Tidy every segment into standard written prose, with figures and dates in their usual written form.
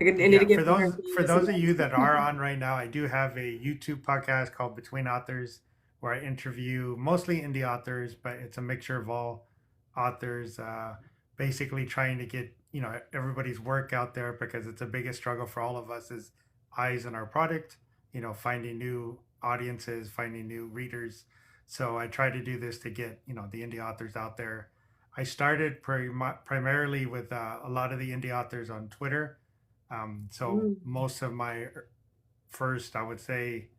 I need to Yeah, give for her those some of you that are advice. on right now, I do have a YouTube podcast called Between Authors where I interview mostly indie authors, but it's a mixture of all authors. Basically, trying to get everybody's work out there because it's a biggest struggle for all of us is eyes on our product. Finding new audiences, finding new readers. So I try to do this to get the indie authors out there. I started primarily with a lot of the indie authors on Twitter, so Mm. most of my first, I would say,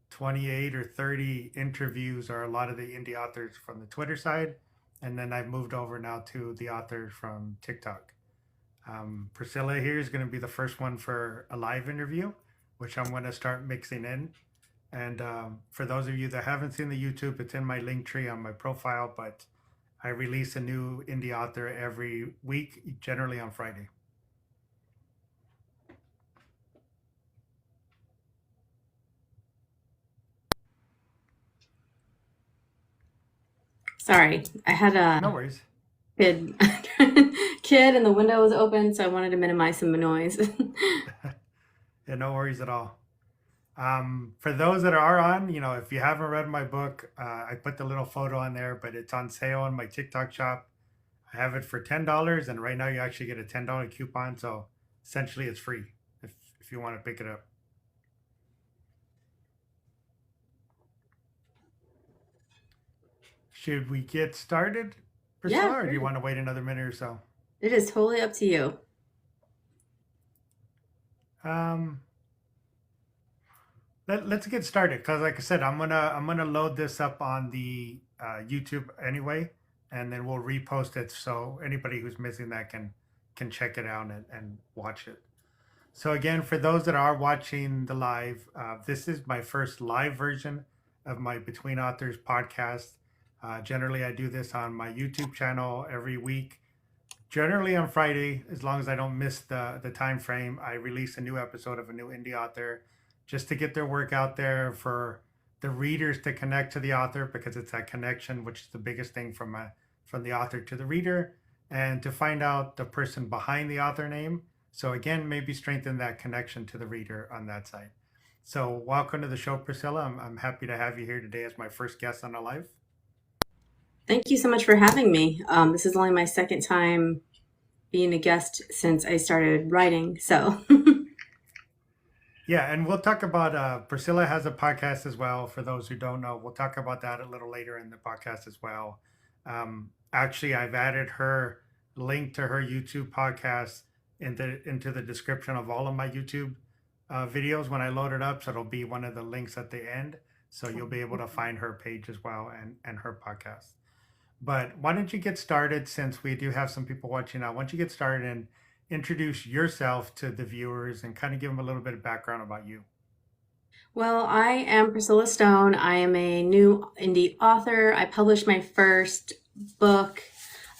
28 or 30 interviews are a lot of the indie authors from the Twitter side. And then I've moved over now to the authors from TikTok. Priscilla here is going to be the first one for a live interview, which I'm going to start mixing in. And for those of you that haven't seen the YouTube, it's in my link tree on my profile. But I release a new indie author every week, generally on Friday. Sorry, I had No a worries. kid kid and the window was open, so I wanted to minimize some noise. Yeah, no worries at all. For those that are on, if you haven't read my book, I put the little photo on there, but it's on sale on my TikTok shop. I have it for $10, and right now you actually get a $10 coupon. So essentially, it's free if you want to pick it up. Should we get started, Yeah, Priscilla, or do you sure. want to wait another minute or so? It is totally up to you. Um, let's get started because, like I said, I'm gonna load this up on the YouTube anyway, and then we'll repost it so anybody who's missing that can check it out and watch it. So again, for those that are watching the live, this is my first live version of my Between Authors podcast. Generally, I do this on my YouTube channel every week. Generally on Friday, as long as I don't miss the time frame, I release a new episode of a new indie author, just to get their work out there for the readers to connect to the author because it's that connection, which is the biggest thing from the author to the reader, and to find out the person behind the author name. So again, maybe strengthen that connection to the reader on that side. So welcome to the show, Priscilla. I'm happy to have you here today as my first guest on a live. Thank you so much for having me. This is only my second time being a guest since I started writing, so Yeah, and we'll talk about Priscilla has a podcast as well. For those who don't know, we'll talk about that a little later in the podcast as well. Actually, I've added her link to her YouTube podcast into the description of all of my YouTube videos when I load it up. So it'll be one of the links at the end. So you'll be able to find her page as well and her podcast. But why don't you get started since we do have some people watching now? Why don't you get started and introduce yourself to the viewers and kind of give them a little bit of background about you? well, I am Priscilla Stone. I am a new indie author. I published my first book.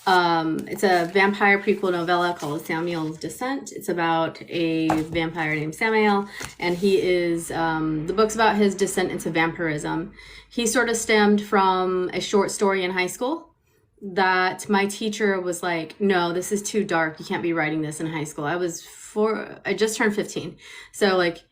It's a vampire prequel novella called Samuel's Descent. It's about a vampire named Samuel, and the book's about his descent into vampirism. He sort of stemmed from a short story in high school that my teacher was like, no, this is too dark. You can't be writing this in high school. I just turned 15. So, like,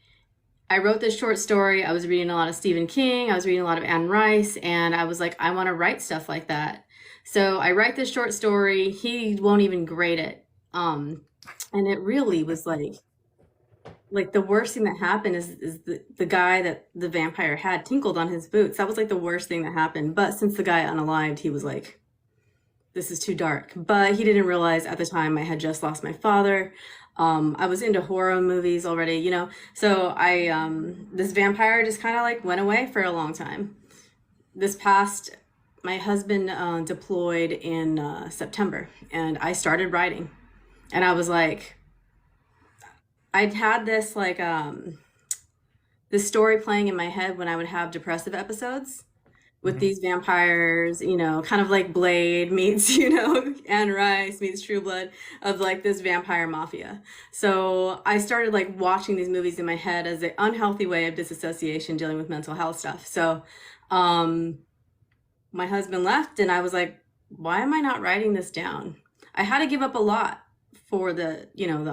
I wrote this short story. I was reading a lot of Stephen King. I was reading a lot of Anne Rice, and I was like, I want to write stuff like that. So I write this short story. He won't even grade it. And it really was like the worst thing that happened is the guy that the vampire had tinkled on his boots. That was like the worst thing that happened. But since the guy unalived, he was like, this is too dark. But he didn't realize at the time I had just lost my father. I was into horror movies already, So this vampire just kind of like went away for a long time. This past, my husband deployed in September, and I started writing. And I was like, I'd had this story playing in my head when I would have depressive episodes with Hmm. these vampires, kind of like Blade meets, Anne Rice meets True Blood of like this vampire mafia. So I started like watching these movies in my head as an unhealthy way of disassociation dealing with mental health stuff. So um, my husband left, and I was like, why am I not writing this down? I had to give up a lot for the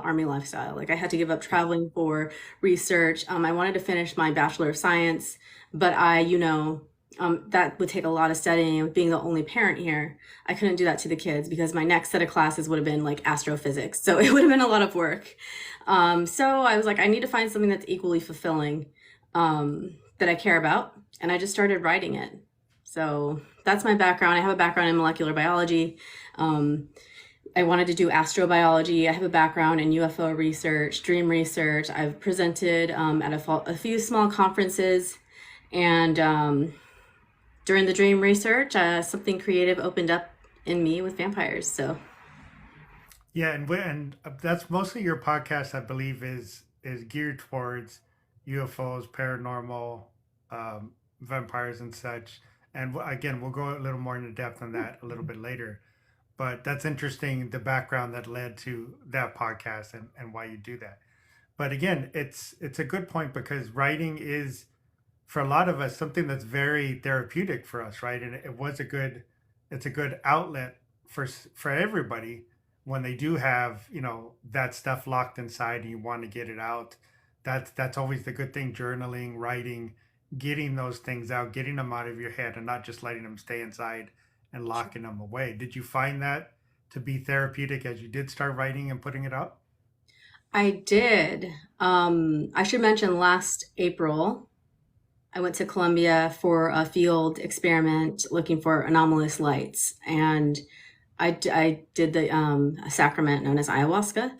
army lifestyle. Like I had to give up traveling for research. I wanted to finish my Bachelor of Science, but that would take a lot of studying. With being the only parent here, I couldn't do that to the kids because my next set of classes would have been like astrophysics. So it would have been a lot of work. So I was like, I need to find something that's equally fulfilling, that I care about. And I just started writing it. So that's my background. I have a background in molecular biology. I wanted to do astrobiology. I have a background in UFO research, dream research. I've presented at a few small conferences. And during the dream research, something creative opened up in me with vampires. So Yeah, and that's mostly your podcast, I believe, is geared towards UFOs, paranormal, vampires, and such. And again, we'll go a little more into depth on that a little bit later. But that's interesting, the background that led to that podcast and why you do that. But again, it's a good point because writing is for a lot of us something that's very therapeutic for us, right? And it's a good outlet for everybody when they do have that stuff locked inside and you want to get it out. That's always the good thing: journaling, writing, getting those things out, getting them out of your head, and not just letting them stay inside and locking them away. Did you find that to be therapeutic as you did start writing and putting it up? I did. I should mention last April, I went to Colombia for a field experiment looking for anomalous lights. And I did the a sacrament known as ayahuasca.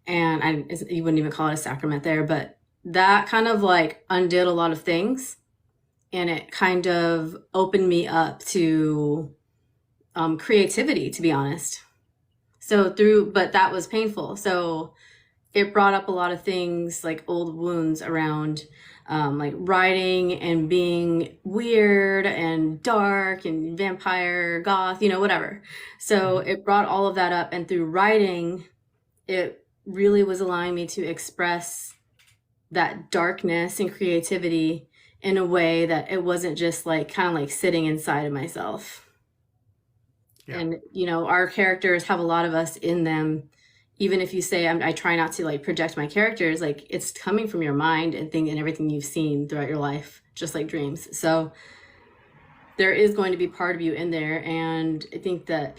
And you wouldn't even call it a sacrament there, but that kind of like undid a lot of things. And it kind of opened me up to creativity, to be honest. But that was painful. So it brought up a lot of things like old wounds around like writing and being weird and dark and vampire, goth, whatever. So Mhm. it brought all of that up. And through writing, it really was allowing me to express that darkness and creativity in a way that it wasn't just like kind of like sitting inside of myself. Yeah. And our characters have a lot of us in them. Even if you say I try not to like project my characters, like it's coming from your mind and everything you've seen throughout your life, just like dreams. So there is going to be part of you in there. And I think that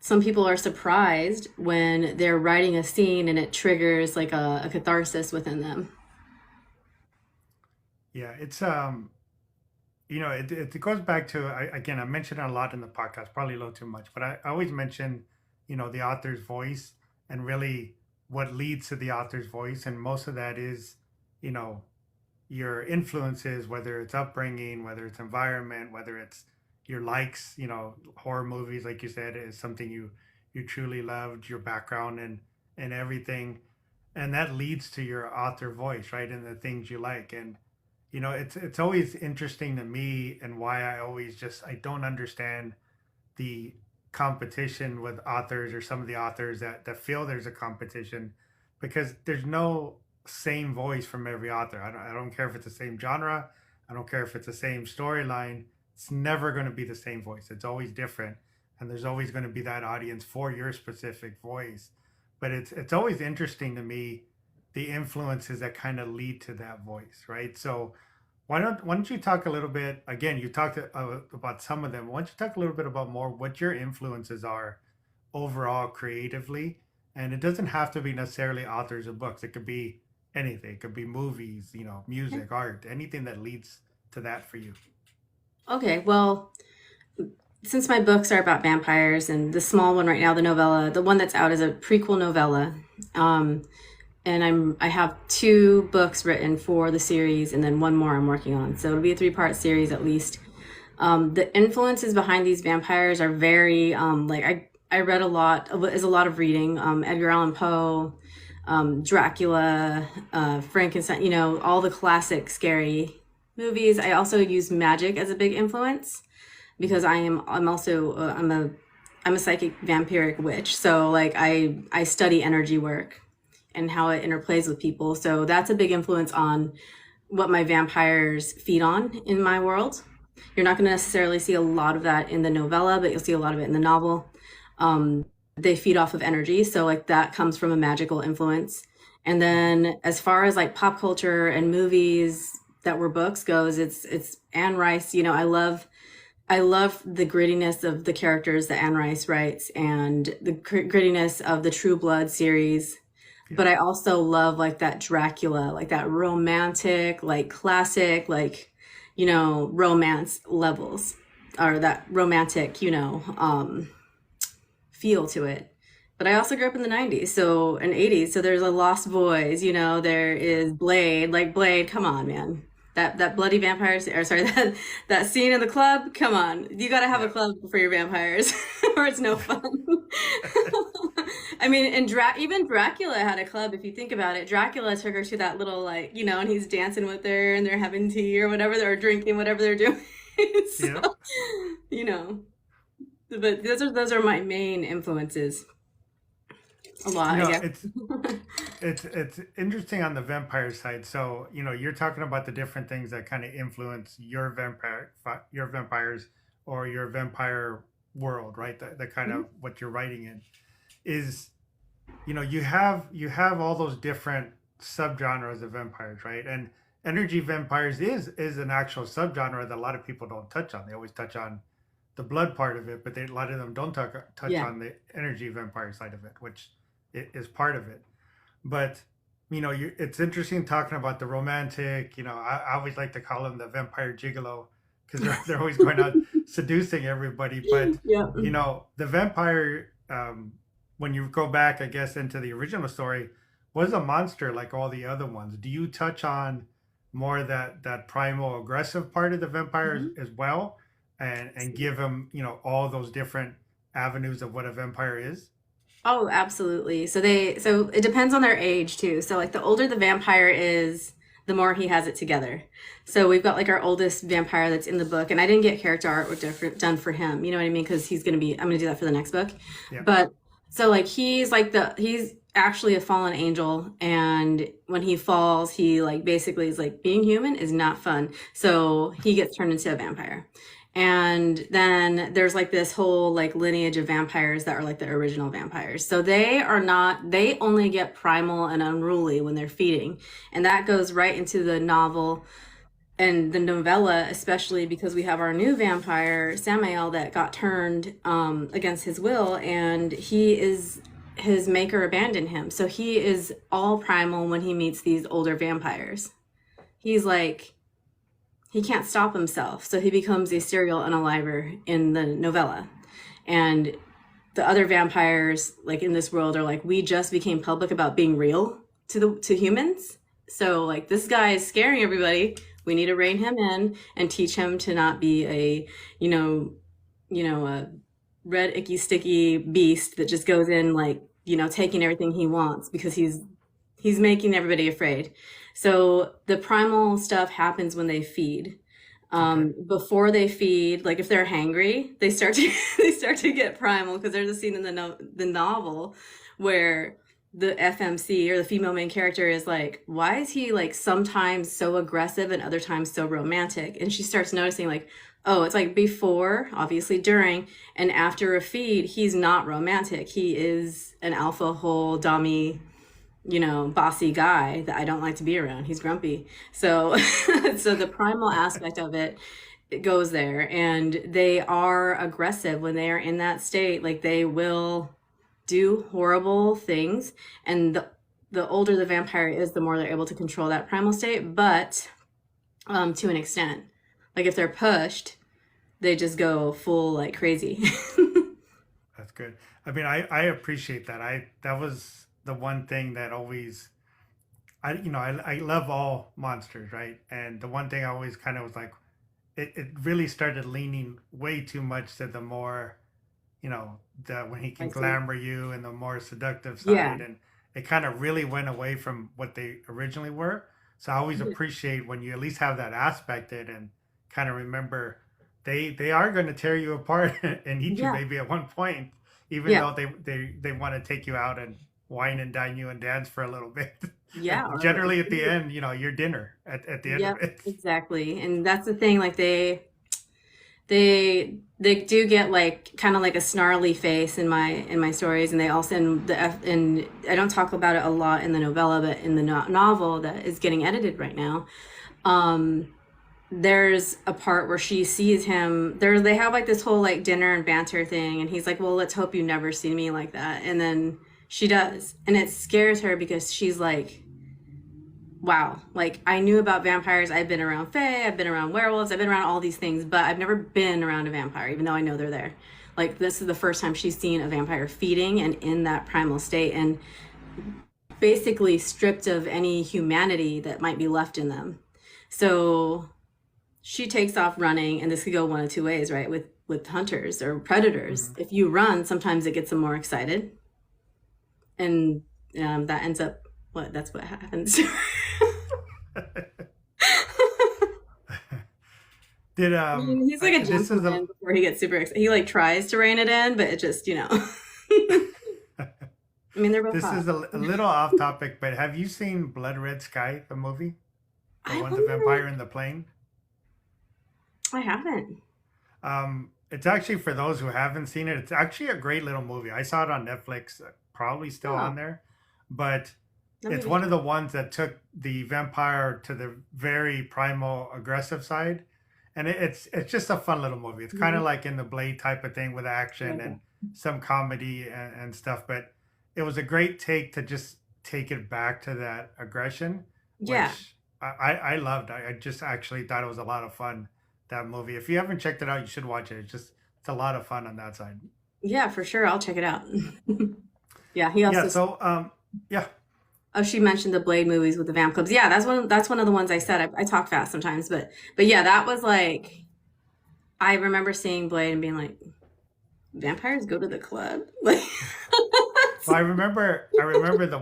some people are surprised when they're writing a scene and it triggers like a catharsis within them. Yeah, it goes back to again, I mentioned it a lot in the podcast, probably a little too much, but I always mention the author's voice and really what leads to the author's voice, and most of that is you know your influences, whether it's upbringing, whether it's environment, whether it's your likes. Horror movies, like you said, is something you truly loved, your background and everything, and that leads to your author voice, right? And the things you like. And it's always interesting to me, and why I don't understand the competition with authors, or some of the authors that feel there's a competition, because there's no same voice from every author. I don't care if it's the same genre. I don't care if it's the same storyline. It's never going to be the same voice. It's always different. And there's always going to be that audience for your specific voice. But it's always interesting to me, the influences that kind of lead to that voice, right? So why don't you talk a little bit again? You talked about some of them. Why don't you talk a little bit about more what your influences are overall creatively? And it doesn't have to be necessarily authors of books. It could be anything. It could be movies, music, art, anything that leads to that for you. Okay, well, since my books are about vampires, and the small one right now, the novella, the one that's out is a prequel novella. Um, and I have two books written for the series, and then one more I'm working on. So it'll be a three-part series at least. The influences behind these vampires are very like I read a lot. Is a lot of reading. Edgar Allan Poe, Dracula, Frankenstein. All the classic scary movies. I also use magic as a big influence because I'm a psychic vampiric witch. So like I study energy work and how it interplays with people. So that's a big influence on what my vampires feed on in my world. You're not going to necessarily see a lot of that in the novella, but you'll see a lot of it in the novel. they feed off of energy. So like that comes from a magical influence. And then as far as like pop culture and movies that were books goes, it's Anne Rice. You know, I love the grittiness of the characters that Anne Rice writes and the grittiness of the True Blood series. Yeah. But I also love like that Dracula, like that romantic, like classic, like, you know, romance levels or that romantic, you know, feel to it. But I also grew up in the 90s, so and 80s, so there's a Lost Boys, you know, there is Blade, like Blade, come on, man. That bloody vampire, or sorry, that scene in the club, come on. You got to have a Yeah. club for your vampires or it's no fun. I mean, and even Dracula had a club if you think about it. Dracula took her to that little like, you know, and he's dancing with her and they're having tea or whatever, they're drinking whatever they're doing. Yeah. So, you know, but those are my main influences. A lot, You I know, guess. it's interesting on the vampire side. So, you know, you're talking about the different things that kind of influence your vampires or your vampire world, right? The kind Mhm. of what you're writing in is, you know, you have all those different subgenres of vampires, right? And energy vampires is an actual subgenre that a lot of people don't touch on. They always touch on the blood part of it, but a lot of them don't touch Yeah. on the energy vampire side of it, which is part of it. But you know, it's interesting talking about the romantic. You know, I always like to call them the vampire gigolo because they're always going out seducing everybody. But Yeah. you know, the vampire, when you go back, I guess, into the original story, was a monster like all the other ones. Do you touch on more that primal aggressive part of the vampires Mhm. as well, and give them, you know, all those different avenues of what a vampire is? Oh, absolutely. So it depends on their age too. So like the older the vampire is, the more he has it together. So we've got like our oldest vampire that's in the book, and I didn't get character artwork different done for him. You know what I mean? Because I'm gonna do that for the next book. Yeah. But so like he's actually a fallen angel, and when he falls, he like basically is like being human is not fun. So he gets turned into a vampire. And then there's like this whole like lineage of vampires that are like the original vampires. So they only get primal and unruly when they're feeding. And that goes right into the novel and the novella, especially because we have our new vampire, Samael, that got turned against his will, and his maker abandoned him. So he is all primal when he meets these older vampires. He's like, he can't stop himself, so he becomes a serial unaliver in the novella. And the other vampires, like in this world, are like, we just became public about being real to humans. So like this guy is scaring everybody. We need to rein him in and teach him to not be a, you know, a red icky sticky beast that just goes in like, you know, taking everything he wants because he's making everybody afraid. So the primal stuff happens when they feed. Okay. Before they feed, like if they're hangry, they start to they start to get primal because there's a scene in the novel where the FMC or the female main character is like, why is he like sometimes so aggressive and other times so romantic? And she starts noticing like, oh, it's like before, obviously during, and after a feed, he's not romantic. He is an alpha hole dummy, you know, bossy guy that I don't like to be around. He's grumpy. So so the primal aspect of it goes there, and they are aggressive when they are in that state. Like they will do horrible things, and the older the vampire is, the more they're able to control that primal state, but to an extent. Like if they're pushed, they just go full like crazy. That's good. I mean, I appreciate that. That was the one thing that always I love all monsters, right? And the one thing I always kind of was like, it really started leaning way too much to the more, you know, the when he I can see. glamour you and the more seductive Yeah. side, and it kind of really went away from what they originally were. So I always appreciate when you at least have that aspected and kind of remember they are going to tear you apart and eat you Yeah. maybe at one point, even Yeah. though they want to take you out and wine and dine you and dance for a little bit. Yeah. And Or generally at the end, you know, your dinner at the end of yep, it. exactly. And that's the thing, like they they do get like kind of like a snarly face in my stories, and they also and I don't talk about it a lot in the novella, but in the novel that is getting edited right now, um, there's a part where she sees him. They have like this whole like dinner and banter thing, and he's like, "Well, let's hope you never see me like that," and then she does, and it scares her because she's like, wow, like I knew about vampires. I've been around fae, I've been around werewolves, I've been around all these things, but I've never been around a vampire, even though I know they're there. Like this is the first time she's seen a vampire feeding and in that primal state and basically stripped of any humanity that might be left in them. So she takes off running, and this could go one of two ways, right? With hunters or predators. Hmm. If you run, sometimes it gets them more excited, and that ends up that's what happens. Did I mean, he's like a this is a gentleman before he gets super excited. He like tries to rein it in, but it just, I mean, they're both this hot. is a little off topic, but have you seen Blood Red Sky, the movie, the I one, the wonder. vampire in the plane? I haven't. It's actually, for those who haven't seen it, it's actually a great little movie. I saw it on Netflix, probably still Oh, on there, but let me it's be one sure. of the ones that took the vampire to the very primal, aggressive side, and it's just a fun little movie. It's kind Mhm. of like in the Blade type of thing with action Okay. and some comedy and stuff, but it was a great take to just take it back to that aggression, Yeah. which I loved. I just actually thought it was a lot of fun, that movie. If you haven't checked it out, you should watch it. It's a lot of fun on that side. Yeah, for sure. I'll check it out. Yeah, he Yeah. also. So yeah. Oh, she mentioned the Blade movies with the vamp clubs. Yeah, that's one of the ones I Yeah. said. I talk fast sometimes, but yeah, that was like I remember seeing Blade and being like, vampires go to the club? Like Well, I remember the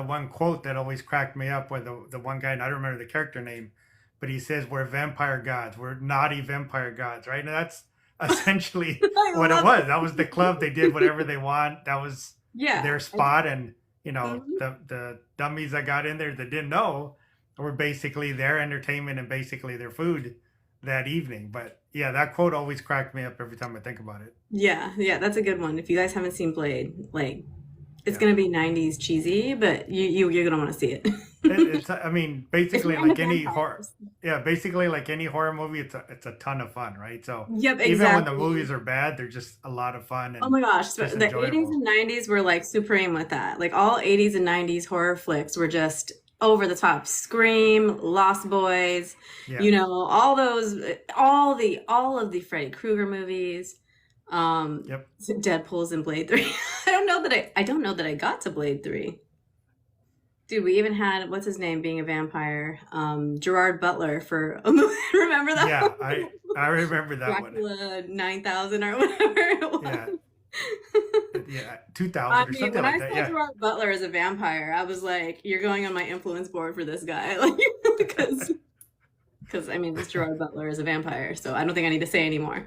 one quote that always cracked me up, where the one guy, and I don't remember the character name, but he says, "We're vampire gods. We're naughty vampire gods." Right, and that's essentially I what it love was. That it. was the club. They did whatever they want. That was Yeah. their spot, and Mhm. the dummies that got in there that didn't know were basically their entertainment and basically their food that evening. But yeah, that quote always cracked me up every time I think about it. Yeah, yeah, that's a good one. If you guys haven't seen Blade, like it's Yeah. gonna be 90s cheesy, but you're gonna want to see it. It's I mean, If basically you're into like any horror, vampires. yeah, basically like any horror movie, it's a ton of fun, right? So Yep, even when the exactly. movies are bad, they're just a lot of fun Oh and my gosh, so just the 80s enjoyable. and 90s were like supreme with that. Like all 80s and 90s horror flicks were just over the top. Scream, Lost Boys, Yeah. all those, all of the Freddy Krueger movies, um, Yep. Deadpool's and Blade 3. I don't know that I got to Blade 3. Dude, we even had what's his name being a vampire, Gerard Butler for a movie. Remember that Yeah, one? I remember that one. Dracula 9000 or whatever it Yeah. was. Yeah, I 2000 or mean, something when like I that. saw Yeah. Gerard Butler as a vampire, I was like, "You're going on my influence board for this guy," like because I mean, this Gerard Butler is a vampire, so I don't think I need to say anymore.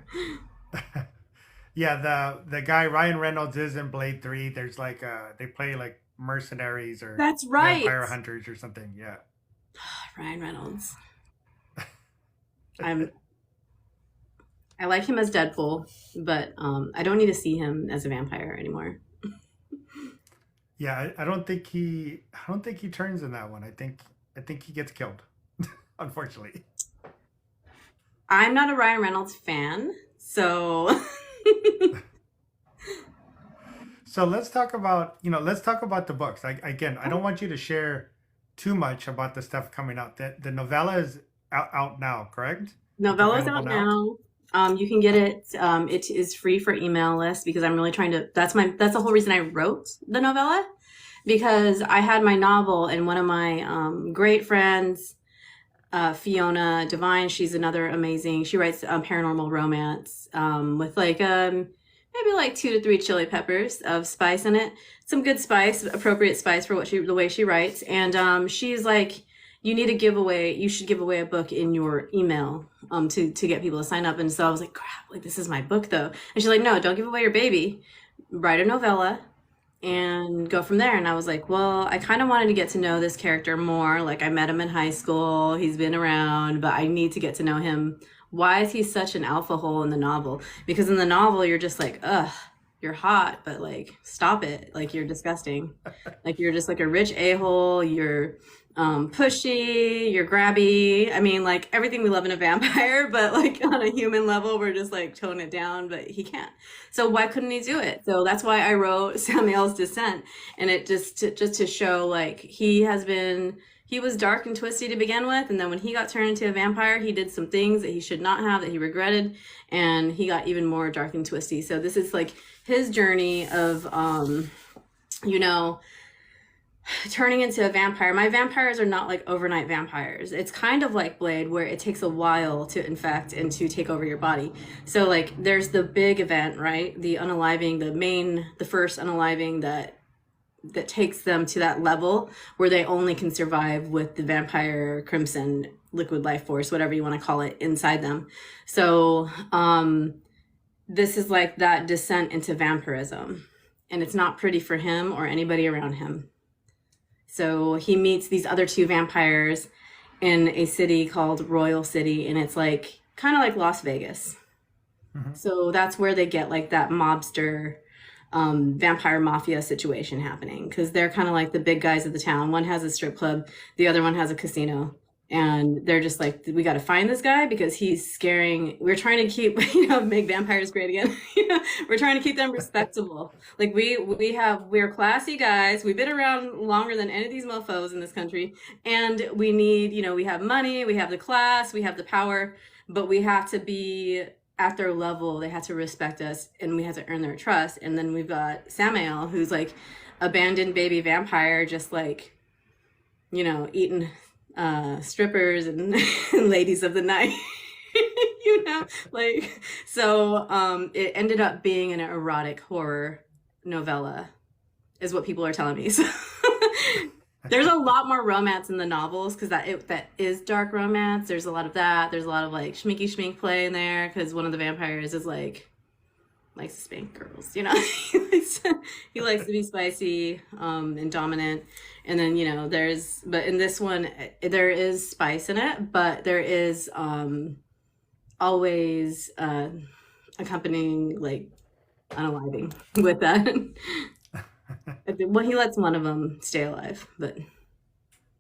Yeah, the guy Ryan Reynolds is in Blade 3. There's like they play like mercenaries or That's right, vampire hunters or something. Yeah. Ryan Reynolds. I'm I like him as Deadpool, but I don't need to see him as a vampire anymore. Yeah, I don't think he turns in that one. I think he gets killed, unfortunately. I'm not a Ryan Reynolds fan, so So let's talk about the books. Again, I don't want you to share too much about the stuff coming out. The novella is out now, correct? It's Novella's available out now. now. You can get it. It is free for email list because I'm really trying to. That's the whole reason I wrote the novella because I had my novel and one of my great friends, Fiona Devine. She's another amazing. She writes paranormal romance with like maybe like 2 to 3 chili peppers of spice in it. Some good spice, appropriate spice for the way she writes. And she's like, you should give away a book in your email to get people to sign up. And so I was like, crap, like this is my book though. And she's like, no, don't give away your baby. Write a novella and go from there. And I was like, well, I kind of wanted to get to know this character more. Like I met him in high school. He's been around, but I need to get to know him why is he such an alpha hole in the novel? Because in the novel, you're just like, ugh, you're hot, but like, stop it. Like, you're disgusting. Like, you're just like a rich a-hole. You're pushy, you're grabby. I mean, like everything we love in a vampire, but like on a human level, we're just like tone it down, but he can't. So why couldn't he do it? So that's why I wrote Samuel's Descent. And it just to show like he was dark and twisty to begin with, and then when he got turned into a vampire, he did some things that he should not have, that he regretted, and he got even more dark and twisty. So this is like his journey of you know, turning into a vampire. My vampires are not like overnight vampires. It's kind of like Blade, where it takes a while to infect and to take over your body. So like there's the big event, right? The unaliving, the first unaliving that takes them to that level where they only can survive with the vampire crimson liquid life force, whatever you want to call it, inside them. So this is like that descent into vampirism, and it's not pretty for him or anybody around him. So he meets these other two vampires in a city called Royal City, and it's like kind of like Las Vegas. Mm-hmm. So that's where they get like that mobster vampire mafia situation happening, because they're kind of like the big guys of the town. One has a strip club, the other one has a casino, and they're just like, we got to find this guy because he's scaring. We're trying to keep, make vampires great again. We're trying to keep them respectable. Like we're classy guys. We've been around longer than any of these mofos in this country, and we need, we have money, we have the class, we have the power, but we have to be at their level. They have to respect us, and we have to earn their trust. And then we've got Samael, who's like abandoned baby vampire, just like, eating strippers and ladies of the night. So it ended up being an erotic horror novella, is what people are telling me. So there's a lot more romance in the novels, because that is dark romance. There's a lot of that. There's a lot of like schminky schmink play in there, because one of the vampires is like likes to spank girls. He likes to be spicy and dominant. And then but in this one there is spice in it, but there is always accompanying like unaliving with that. Well, he lets one of them stay alive, but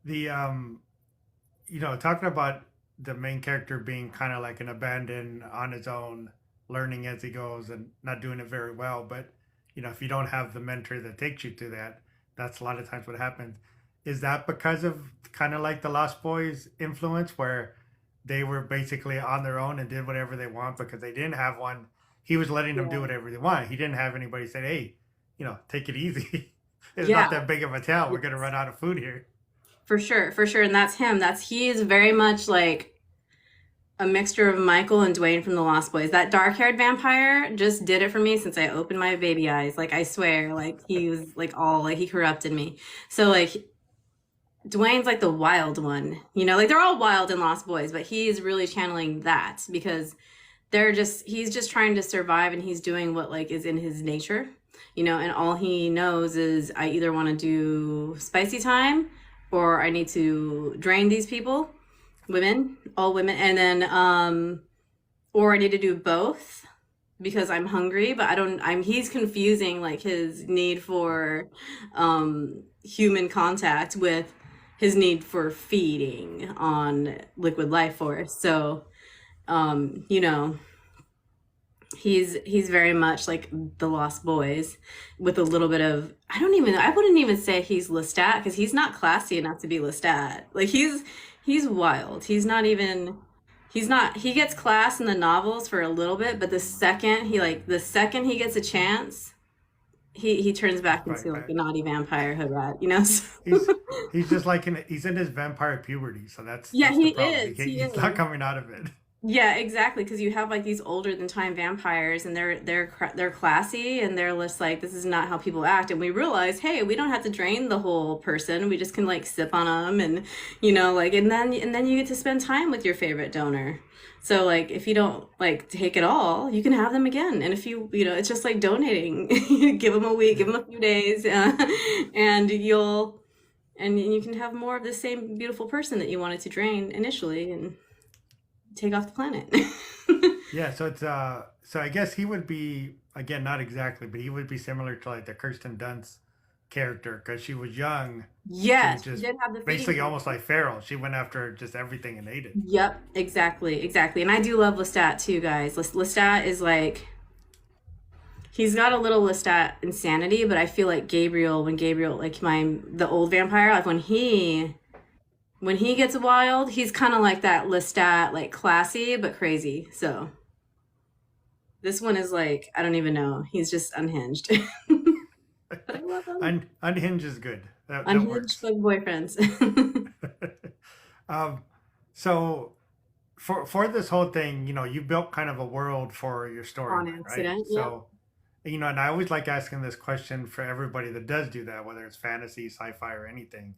The talking about the main character being kind of like an abandoned on his own, learning as he goes and not doing it very well, but if you don't have the mentor that takes you to that, that's a lot of times what happens. Is that because of kind of like the Lost Boys influence, where they were basically on their own and did whatever they want because they didn't have one? He was letting them do whatever they want. He didn't have anybody say, hey, take it easy. It's not that big of a town. We're going to run out of food here. For sure. And that's him. He is very much like a mixture of Michael and Dwayne from the Lost Boys. That dark-haired vampire just did it for me since I opened my baby eyes. Like, I swear, like, he was like he corrupted me. So like Dwayne's like the wild one, like they're all wild in Lost Boys, but he's really channeling that, because he's just trying to survive, and he's doing what like is in his nature, and all he knows is, I either want to do spicy time, or I need to drain these people, all women, and then or I need to do both because I'm hungry, but he's confusing like his need for human contact with his need for feeding on liquid life force. So he's very much like the Lost Boys, with a little bit of, I wouldn't even say he's Lestat, because he's not classy enough to be Lestat. Like he's wild. He gets class in the novels for a little bit, but the second he gets a chance, he turns back into like a naughty vampire hood rat, He's just like he's in his vampire puberty, so that's he the problem. is. He's not coming out of it. Yeah, exactly, because you have like these older than time vampires, and they're classy, and they're just like, this is not how people act, and we realize, hey, we don't have to drain the whole person, we just can like sip on them, and and then you get to spend time with your favorite donor. So like, if you don't like take it all, you can have them again, and if it's just like donating. Give them a week, give them a few days, and you can have more of the same beautiful person that you wanted to drain initially. And take off the planet. Yeah, so it's so I guess he would be, again, not exactly, but he would be similar to like the Kirsten Dunst character because she was young. She was Yes, she just did have the feeding basically tube. almost like Farrell. She went after just everything and ate it. Yep, exactly, exactly. And I do love Lestat too, guys. Lestat is like he's got a little Lestat insanity, but I feel like Gabriel, when Gabriel, like the old vampire, like when he gets wild, he's kind of like that Lestat, like classy but crazy. So this one is like I don't even know. He's just unhinged, but I love him. Unhinged is good. That Unhinged works. like boyfriends. um, so for this whole thing, you built kind of a world for your On storyline, right? accident. Yep. So, and I always like asking this question for everybody that does do that, whether it's fantasy, sci-fi, or anything.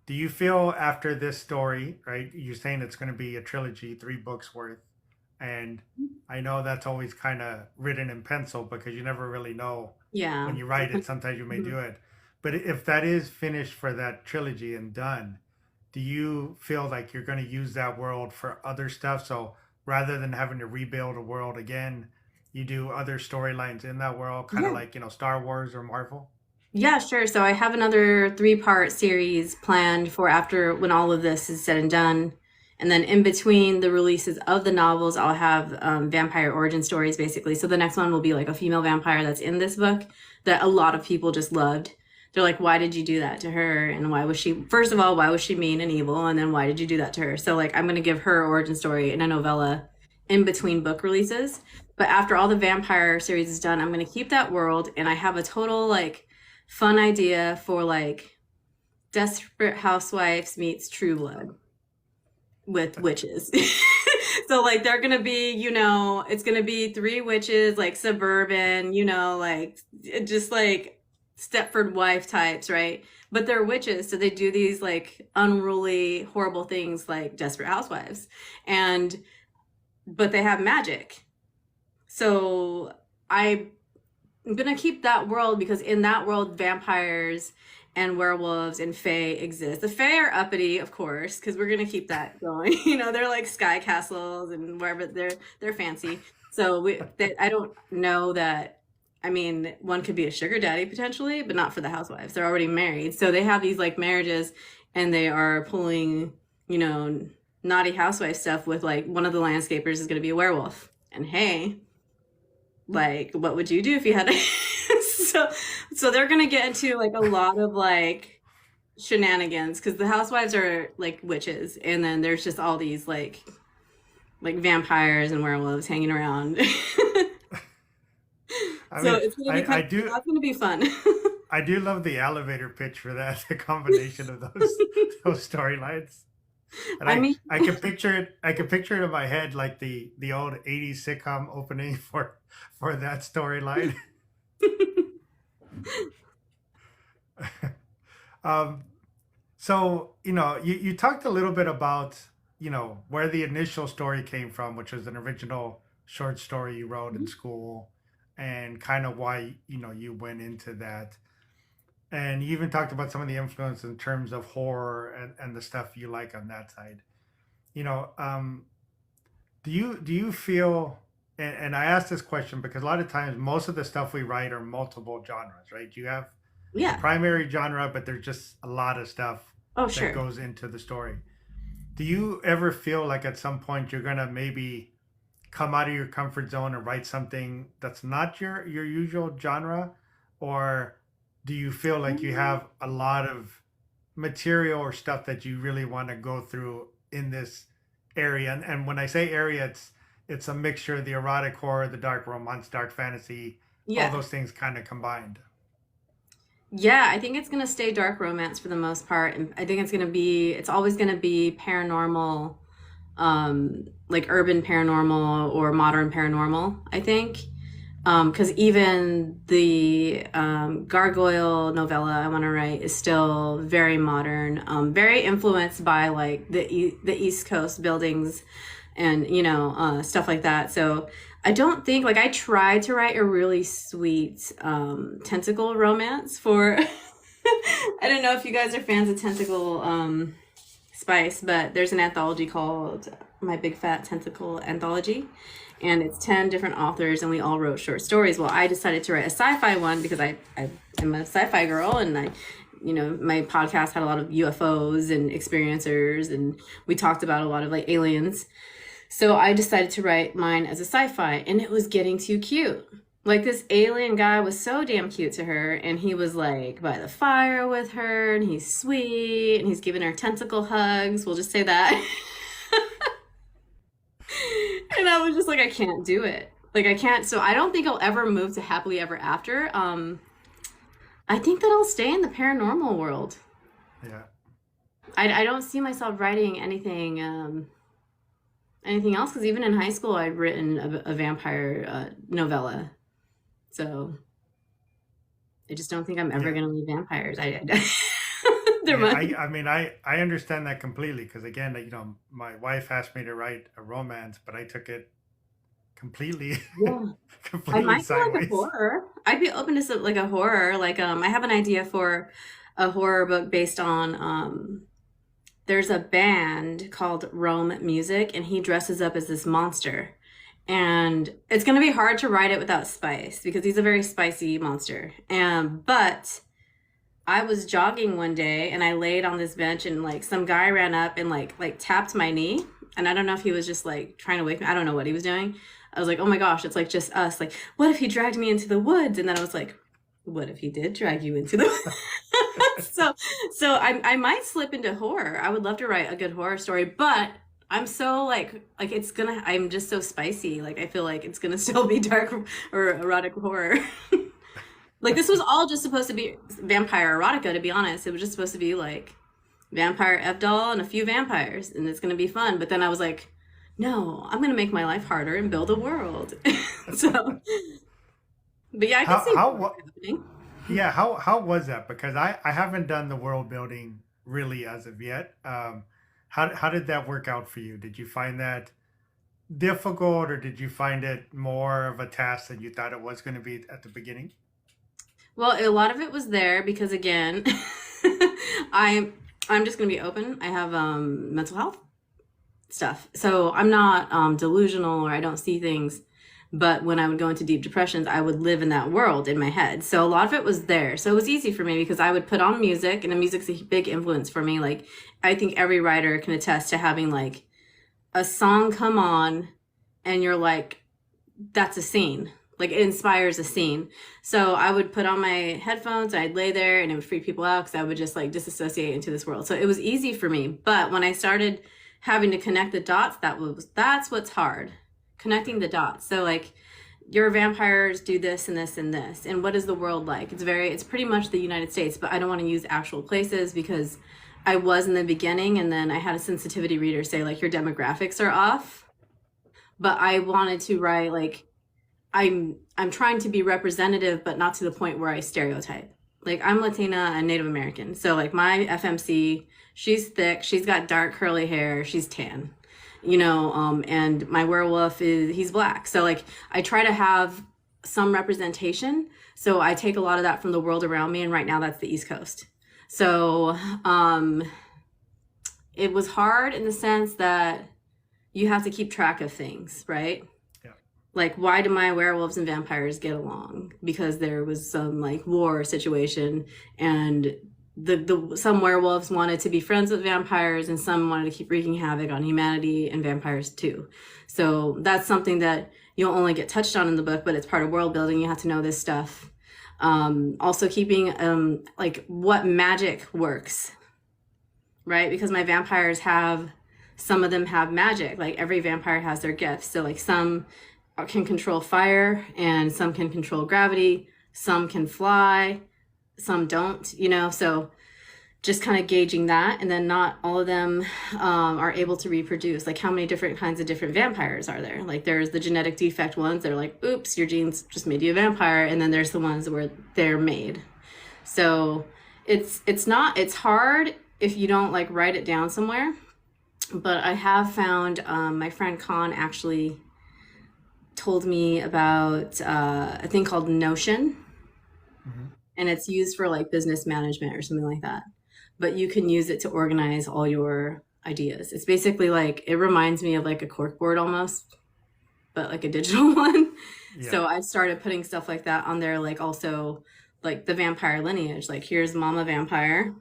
Do you feel after this story, right? You're saying it's going to be a trilogy, 3 books worth, and I know that's always kind of written in pencil because you never really know Yeah. when you write it. Sometimes you may Mhm. do it, but if that is finished for that trilogy and done, do you feel like you're going to use that world for other stuff? So rather than having to rebuild a world again, you do other storylines in that world, kind of Yeah. like Star Wars or Marvel. Yeah, sure. So I have another 3-part series planned for after when all of this is said and done. And then in between the releases of the novels, I'll have vampire origin stories basically. So the next one will be like a female vampire that's in this book that a lot of people just loved. They're like, why did you do that to her? And why was she, first of all, why was she mean and evil? And then why did you do that to her? So, like, I'm going to give her origin story in a novella in between book releases. But after all the vampire series is done, I'm going to keep that world. And I have a total, like, fun idea for like Desperate Housewives meets True Blood with witches. So like they're gonna be, it's gonna be 3 witches, like suburban, like just like Stepford wife types, right? But they're witches, so they do these like unruly, horrible things like Desperate Housewives, and but they have magic. So I I'm gonna keep that world because in that world, vampires and werewolves and fae exist. The fae are uppity, of course, because we're gonna keep that going. They're like sky castles and wherever they're fancy. So I don't know that. I mean, one could be a sugar daddy potentially, but not for the housewives. They're already married, so they have these like marriages, and they are pulling, you know, naughty housewife stuff with like one of the landscapers is gonna be a werewolf, and hey, like what would you do if you had a so they're gonna get into like a lot of like shenanigans because the housewives are like witches and then there's just all these like vampires and werewolves hanging around. I So mean, it's gonna be I kind I of do that's gonna be fun. I do love the elevator pitch for that, the combination of those storylines. And I I mean, I can picture it. I can picture it in my head like the old '80s sitcom opening for that storyline. um, so you talked a little bit about where the initial story came from, which was an original short story you wrote in school, and kind of why you went into that. And you even talked about some of the influence in terms of horror and the stuff you like on that side. You know, um, do you feel and I ask this question because a lot of times most of the stuff we write are multiple genres, right? You have the yeah. primary genre, but there's just a lot of stuff Oh, that sure. goes into the story. Do you ever feel like at some point you're gonna maybe come out of your comfort zone and write something that's not your usual genre, or do you feel like you have a lot of material or stuff that you really want to go through in this area? And when I say area, it's a mixture of the erotic horror, the dark romance, dark fantasy, all Yeah. those things kind of combined. Yeah, I think it's gonna stay dark romance for the most part, and I think it's always gonna be paranormal, like urban paranormal or modern paranormal, I think. Because even the Gargoyle novella I want to write is still very modern, very influenced by like the East Coast buildings and stuff like that. So I don't think like I tried to write a really sweet tentacle romance for. I don't know if you guys are fans of tentacle spice, but there's an anthology called my big fat tentacle anthology, and it's 10 different authors, and we all wrote short stories. Well, I decided to write a sci-fi one because I am a sci-fi girl, and my podcast had a lot of UFOs and experiencers, and we talked about a lot of like aliens. So I decided to write mine as a sci-fi, and it was getting too cute. Like, this alien guy was so damn cute to her, and he was like by the fire with her, and he's sweet, and he's giving her tentacle hugs. We'll just say that. And I was just like, I can't do it. Like, I can't. So I don't think I'll ever move to happily ever after. I think that I'll stay in the paranormal world. Yeah. I don't see myself writing anything else, because even in high school I'd written a vampire novella. So I just don't think I'm ever Yeah. going to leave vampires. Yeah, I mean, I understand that completely because again, my wife asked me to write a romance, but I took it completely, Yeah. I completely might do like a sideways. horror. I'd be open to like a horror. Like, I have an idea for a horror book based on there's a band called Rome Music, and he dresses up as this monster. And it's going to be hard to write it without spice because he's a very spicy monster. But I was jogging one day and I laid on this bench, and like some guy ran up and like tapped my knee. And I don't know if he was just like trying to wake me. I don't know what he was doing. I was like, oh my gosh, it's like just us. Like, what if he dragged me into the woods? And then I was like, what if he did drag you into the woods? So I might slip into horror. I would love to write a good horror story, but I'm so like I'm just so spicy. Like, I feel like it's gonna still be dark or erotic horror. Like, this was all just supposed to be vampire erotica, to be honest. It was just supposed to be like vampire F-doll and a few vampires, and it's gonna be fun. But then I was like, no, I'm gonna make my life harder and build a world. So, but yeah, I can How see how that wa- happening. yeah, how was that? Because I haven't done the world building really as of yet. How did that work out for you? Did you find that difficult, or did you find it more of a task than you thought it was going to be at the beginning? Well, a lot of it was there because, again, I'm I'm just gonna be open. I have mental health stuff, so I'm not delusional, or I don't see things. But when I would go into deep depressions, I would live in that world in my head. So a lot of it was there. So it was easy for me because I would put on music, and the music's a big influence for me. Like, I think every writer can attest to having like a song come on, and you're like, that's a scene. Like, it inspires a scene. So I would put on my headphones, I'd lay there, and it would freak people out because I would just like disassociate into this world. So it was easy for me. But when I started having to connect the dots, that's what's hard. Connecting the dots. So like, your vampires do this and this and this. And what is the world like? It's pretty much the United States, but I don't want to use actual places because I was in the beginning, and then I had a sensitivity reader say like, your demographics are off. But I wanted to write like, I'm trying to be representative, but not to the point where I stereotype. Like, I'm Latina and Native American. So like, my FMC, she's thick, she's got dark curly hair, she's tan. And my werewolf he's black. So like, I try to have some representation. So I take a lot of that from the world around me, and right now that's the East Coast. So it was hard in the sense that you have to keep track of things, right? Yeah. Like, why do my werewolves and vampires get along? Because there was some like war situation, and some werewolves wanted to be friends with vampires, and some wanted to keep wreaking havoc on humanity and vampires too. So that's something that you'll only get touched on in the book, but it's part of world building. You have to know this stuff. Also keeping like what magic works, right? Because my vampires some of them have magic. Like, every vampire has their gifts. So like, some can control fire, and some can control gravity, some can fly, some don't, so just kind of gauging that. And then not all of them are able to reproduce. Like, how many different kinds of different vampires are there? Like, there's the genetic defect ones that are like, oops, your genes just made you a vampire. And then there's the ones where they're made. So it's hard if you don't like write it down somewhere. But I have found my friend Con actually told me about a thing called Notion, Hmm. and it's used for like business management or something like that. But you can use it to organize all your ideas. It's basically like, it reminds me of like a corkboard almost, but like a digital one. Yeah. So I started putting stuff like that on there, like also like the vampire lineage. Like here's Mama Vampire,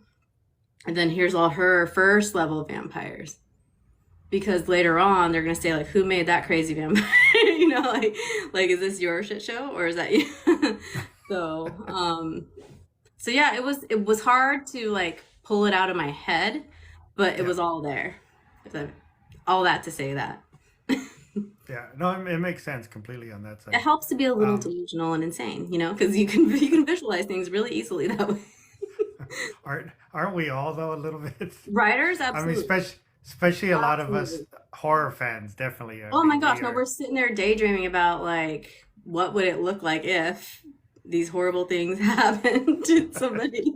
and then here's all her first level vampires. Because later on they're gonna say like, who made that crazy vampire? You know, like is this your shit show or is that you? So yeah, it was hard to like pull it out of my head, but it Yeah. was all there. All that to say that. Yeah. No, it makes sense completely on that It side. helps to be a little Um, delusional and insane, you know, because you can visualize things really easily that way. aren't we all though a little bit? Writers, I mean, absolutely. especially a lot of us Absolutely. horror fans, definitely. I Oh my mean, gosh, we no, we're are. sitting there daydreaming about like what would it look like if these horrible things happened to somebody.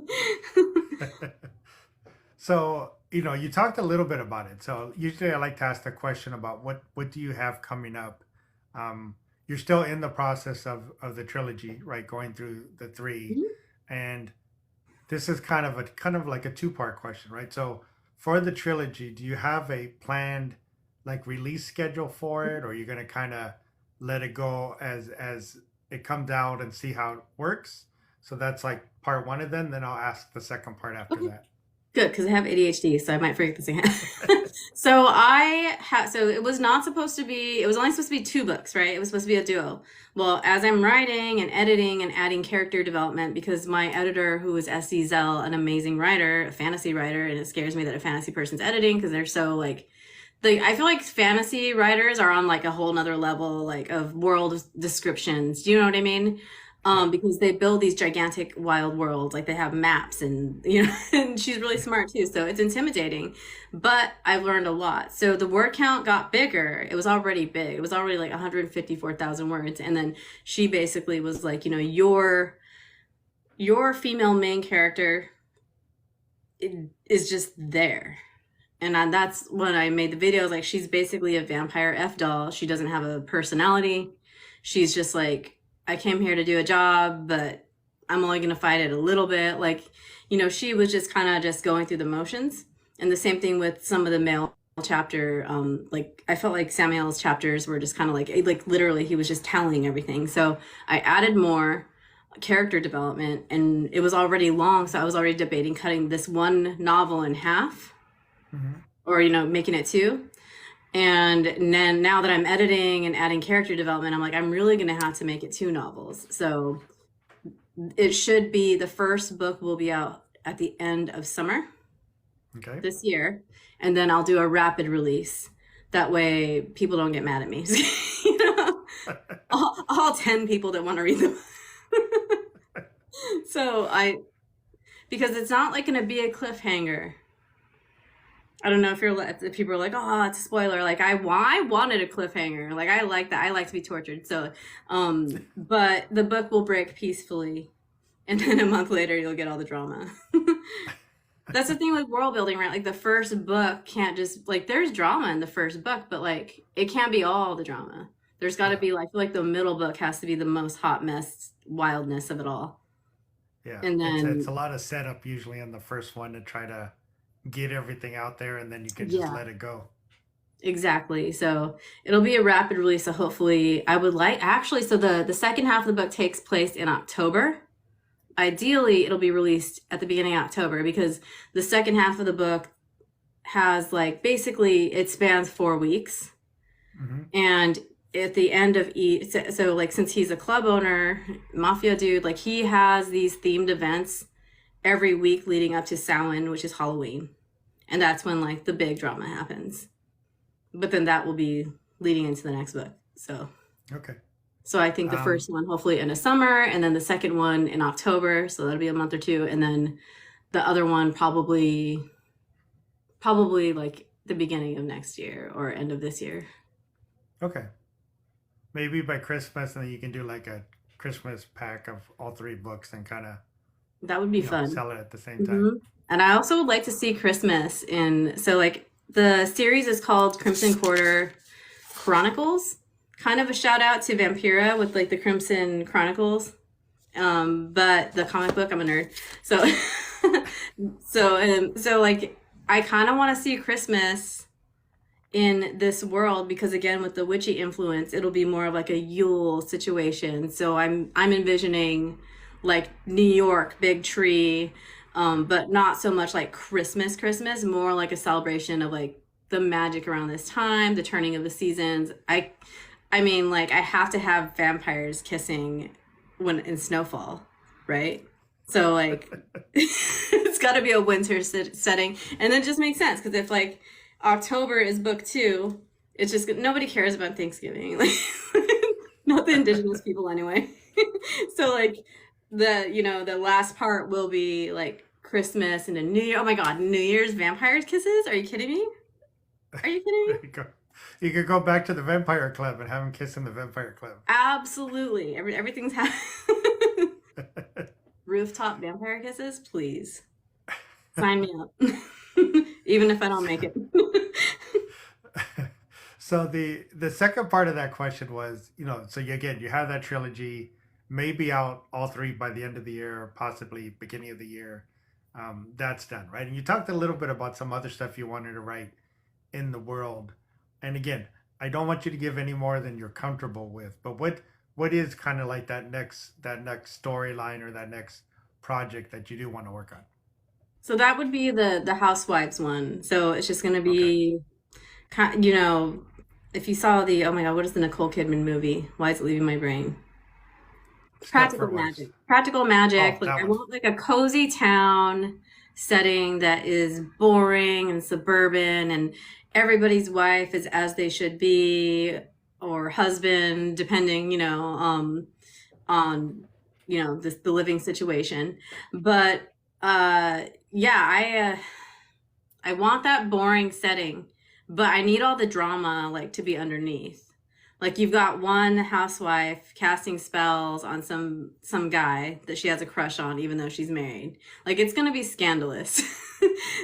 So, you talked a little bit about it. So usually I like to ask the question about what do you have coming up? You're still in the process of the trilogy, right? Going through the three, Mhm. and this is kind of like a two-part question, right? So for the trilogy, do you have a planned like release schedule for it, or are you gonna kind of let it go as it comes out and see how it works? So that's like part one, and then I'll ask the second part after Okay. that. Good, because I have ADHD, so I might forget this again. So it was not supposed to be, it was only supposed to be two books, right? It was supposed to be a duo. Well, as I'm writing and editing and adding character development, because my editor, who is S.C. Zell, an amazing writer, a fantasy writer, and it scares me that a fantasy person's editing because they're so like I feel like fantasy writers are on like a whole nother level like of world descriptions. Do you know what I mean? Yeah. Because they build these gigantic wild worlds, like they have maps and you know, and she's really Yeah. smart too, so it's intimidating. But I've learned a lot. So the word count got bigger. It was already big. It was already like 154,000 words, and then she basically was like, you know, your female main character is just there. And that's when I made the videos. Like, she's basically a vampire F doll. She doesn't have a personality. She's just like, I came here to do a job, but I'm only going to fight it a little bit. Like, you know, she was just kind of just going through the motions. And the same thing with some of the male chapter. Like, I felt like Samuel's chapters were just kind of like literally he was just telling everything. So I added more character development, and it was already long. So I was already debating cutting this one novel in half, Hmm. or, you know, making it two. And then now that I'm editing and adding character development, I'm like, I'm really going to have to make it two novels. So it should be, the first book will be out at the end of summer Okay. this year. And then I'll do a rapid release. That way people don't get mad at me. You know, all 10 people that want to read them. So because it's not like going to be a cliffhanger. I don't know if people are like, oh, it's a spoiler. Like I wanted a cliffhanger. Like I like that. I like to be tortured. So, but the book will break peacefully, and then a month later you'll get all the drama. That's the thing with world building, right? Like the first book can't just like there's drama in the first book, but like it can't be all the drama. There's got to Yeah. be like I feel like the middle book has to be the most hot mess wildness of it all, Yeah. and It's then a lot of setup usually in the first one to try to get everything out there, and then you can just yeah. let it go. Exactly. So it'll be a rapid release. So hopefully, I would like actually. So the second half of the book takes place in October. Ideally, it'll be released at the beginning of October because the second half of the book has like basically it spans 4 weeks, Hmm. and at the end of each, so like since he's a club owner, mafia dude, like he has these themed events every week leading up to Samhain, which is Halloween, and that's when like the big drama happens. But then that will be leading into the next book. Okay. So I think the Um, first one hopefully in the summer, and then the second one in October. So that'll be a month or two, and then the other one probably like the beginning of next year or end of this year. okay. Maybe by Christmas, and then you can do like a Christmas pack of all three books and kind of, That would be fun. sell it at the same time. Hmm. And I also would like to see Christmas in. So like the series is called Crimson Quarter Chronicles. Kind of a shout out to Vampira with like the Crimson Chronicles. But the comic book, I'm a nerd. So so like I kind of want to see Christmas in this world because again with the witchy influence it'll be more of like a Yule situation. So I'm envisioning like New York big tree, but not so much like Christmas, more like a celebration of like the magic around this time, the turning of the seasons. I mean like I have to have vampires kissing when in snowfall, right? So like it's got to be a winter setting, and that just makes sense because if like October is book two, it's just nobody cares about Thanksgiving, like not the indigenous people anyway. So like the last part will be like Christmas and a New Year. Oh my God, New Year's vampires kisses? Are you kidding me? Are you kidding me? There you go. You could go back to the Vampire Club and have him kiss in the Vampire Club. Absolutely. Everything's rooftop vampire kisses, please sign me up. Even if I don't make it. So the second part of that question was, so again, you have that trilogy, maybe out all three by the end of the year, possibly beginning of the year. That's done, right? And you talked a little bit about some other stuff you wanted to write in the world. And again, I don't want you to give any more than you're comfortable with, but what is kind of like that next storyline or that next project that you do want to work on? So that would be the housewives one. So it's just going to Okay. be if you saw the oh my God, what is the Nicole Kidman movie? Why is it leaving my brain? Practical Stepford Wives. Magic. Practical Oh, Magic. Like that I one. want like a cozy town setting that is boring and suburban and everybody's wife is as they should be or husband, depending, on the living situation. But yeah, I want that boring setting, but I need all the drama like to be underneath. Like you've got one housewife casting spells on some guy that she has a crush on even though she's married. Like it's going to be scandalous.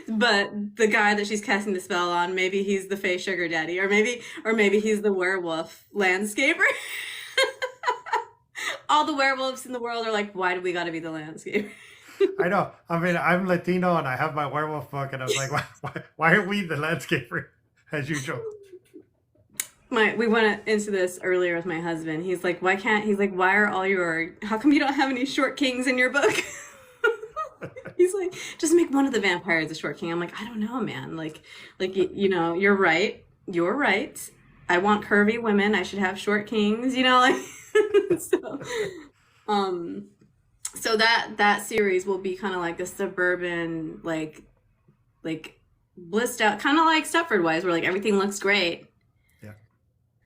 But the guy that she's casting the spell on, maybe he's the fake sugar daddy or maybe he's the werewolf landscaper. All the werewolves in the world are like, why do we got to be the landscaper? I know. I mean, I'm Latino and I have my werewolf book, and I was like, why are we the landscaper as usual? We went into this earlier with my husband. He's like, why are all your, how come you don't have any short kings in your book? He's like, just make one of the vampires a short king. I'm like, I don't know, man. You're right. You're right. I want curvy women. I should have short kings, like, so, um, so that series will be kind of like a suburban, like blissed out, kind of like Stepford Wives, where like everything looks great. Yeah.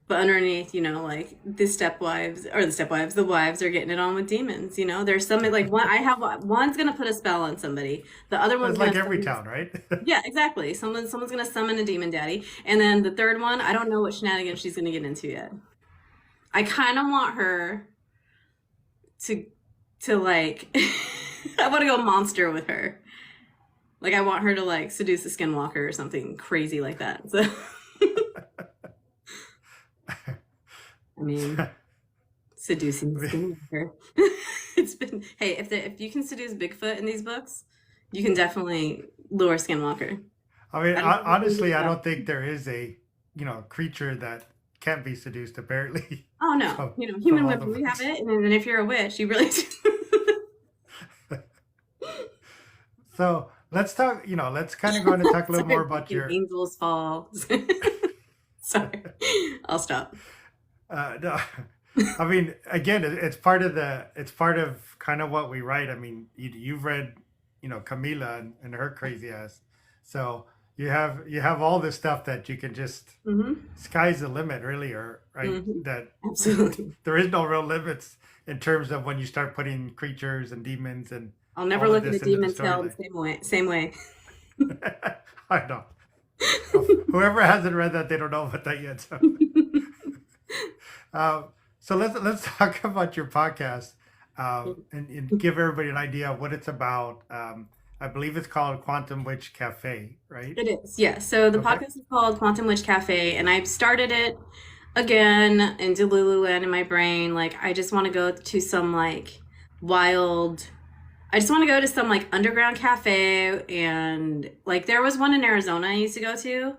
But underneath, like the wives are getting it on with demons. There's some like one's gonna put a spell on somebody, the other one's It's like gonna every summon, town, right? yeah, exactly. Someone's gonna summon a demon daddy, and then the third one, I don't know what shenanigans she's gonna get into yet. I kind of want her to like, I want to go monster with her. Like I want her to like seduce a skinwalker or something crazy like that. So I mean. Seducing the skinwalker. It's been hey, if you can seduce Bigfoot in these books, you can definitely lure Skinwalker. I mean, I don't know if you honestly, knew I that. don't think there is a creature that can't be seduced. Apparently, Oh no, from human all the women, we have books. it, and then if you're a witch, you really So let's talk. Let's kind of go on and talk a little more sorry, about fucking your. angels fall. Sorry, I'll stop. No, I mean, again, it's part of kind of what we write. I mean, you've read, Camila and her crazy ass, so you have all this stuff that you can just Hmm. sky's the limit, really, or right Hmm. that Absolutely. there is no real limits in terms of when you start putting creatures and demons and I'll never all of look at a this into the demon's tail the storyline. same way. Same way. I know. Whoever hasn't read that, they don't know about that yet. So. Uh, so let's talk about your podcast, and give everybody an idea of what it's about. I believe it's called Quantum Witch Cafe, right? It is, yeah. So the Okay. podcast is called Quantum Witch Cafe, and I've started it again in Delulu and in my brain. Like, I just want to go to some like wild. I just want to go to some like underground cafe, and like there was one in Arizona I used to go to.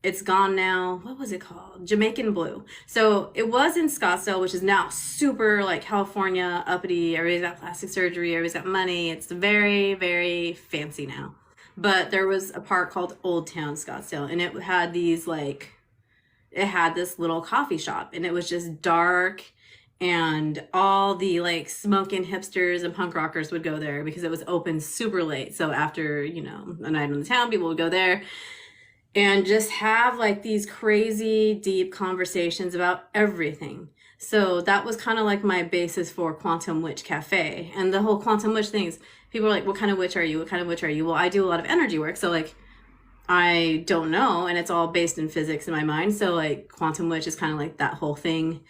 It's gone now. What was it called? Jamaican Blue. So it was in Scottsdale, which is now super like California, uppity. Everybody's got plastic surgery. Everybody's got money. It's very, very fancy now. But there was a part called Old Town Scottsdale, and it had these like, it had this little coffee shop, and it was just dark, and all the like smoking hipsters and punk rockers would go there because it was open super late. So after, you know, a night in the town, people would go there and just have like these crazy deep conversations about everything. So that was kind of like my basis for Quantum Witch Cafe. And the whole Quantum Witch things, people are like, what kind of witch are you? What kind of witch are you? Well, I do a lot of energy work. So like, I don't know, and it's all based in physics in my mind. So like Quantum Witch is kind of like that whole thing.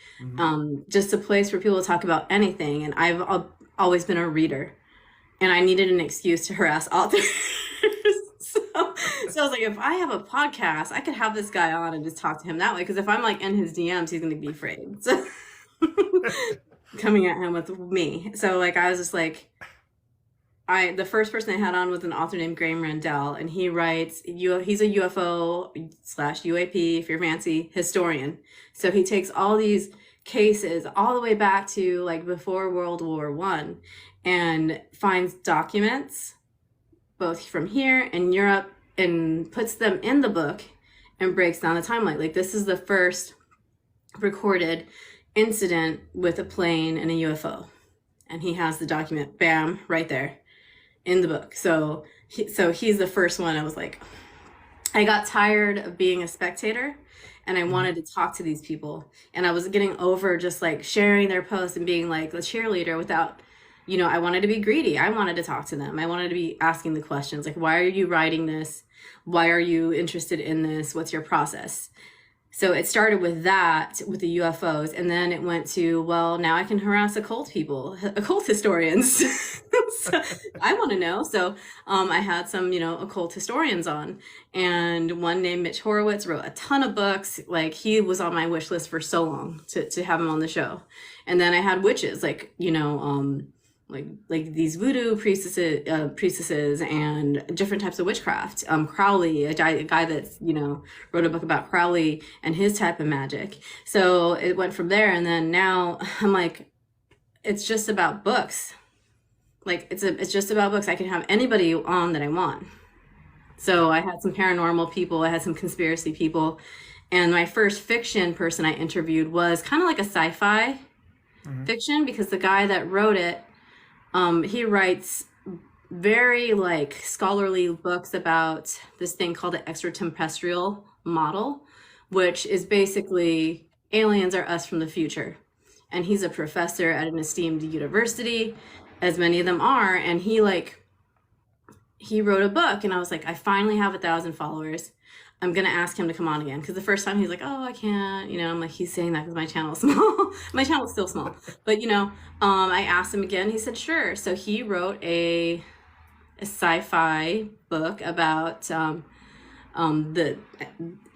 Just a place for people to talk about anything. And always been a reader, and I needed an excuse to harass authors. So I was like, if I have a podcast, I could have this guy on and just talk to him that way. Because if I'm like in his DMs, he's going to be afraid. So coming at him with me. So like, I was just like, the first person I had on was an author named Graham Randell, and he writes, he's a UFO/UAP, if you're fancy, historian. So he takes all these cases all the way back to like before World War I, and finds documents both from here and Europe, and puts them in the book and breaks down the timeline. Like, this is the first recorded incident with a plane and a UFO. And he has the document, bam, right there in the book. So he's the first one. I was like, I got tired of being a spectator, and I wanted to talk to these people. And I was getting over just like sharing their posts and being like the cheerleader without, you know, I wanted to be greedy. I wanted to talk to them. I wanted to be asking the questions like, why are you writing this? Why are you interested in this? What's your process? So it started with that, with the UFOs. And then it went to, well, now I can harass occult people, occult historians. So I want to know. So I had some, you know, occult historians on. And one named Mitch Horowitz wrote a ton of books. Like, he was on my wish list for so long to have him on the show. And then I had witches, like, you know, like these voodoo priestesses and different types of witchcraft. Crowley, a guy that's, you know, wrote a book about Crowley and his type of magic. So it went from there. And then now I'm like, it's just about books. Like, it's just about books. I can have anybody on that I want. So I had some paranormal people. I had some conspiracy people. And my first fiction person I interviewed was kind of like a sci-fi fiction, because the guy that wrote it, he writes very like scholarly books about this thing called the extraterrestrial model, which is basically aliens are us from the future. And he's a professor at an esteemed university, as many of them are. And he wrote a book, and I was like, I finally have 1,000 followers. I'm going to ask him to come on again. Because the first time he's like, oh, I can't, you know, I'm like, he's saying that because my channel is small. My channel is still small. But, you know, I asked him again. He said, sure. So he wrote a sci-fi book about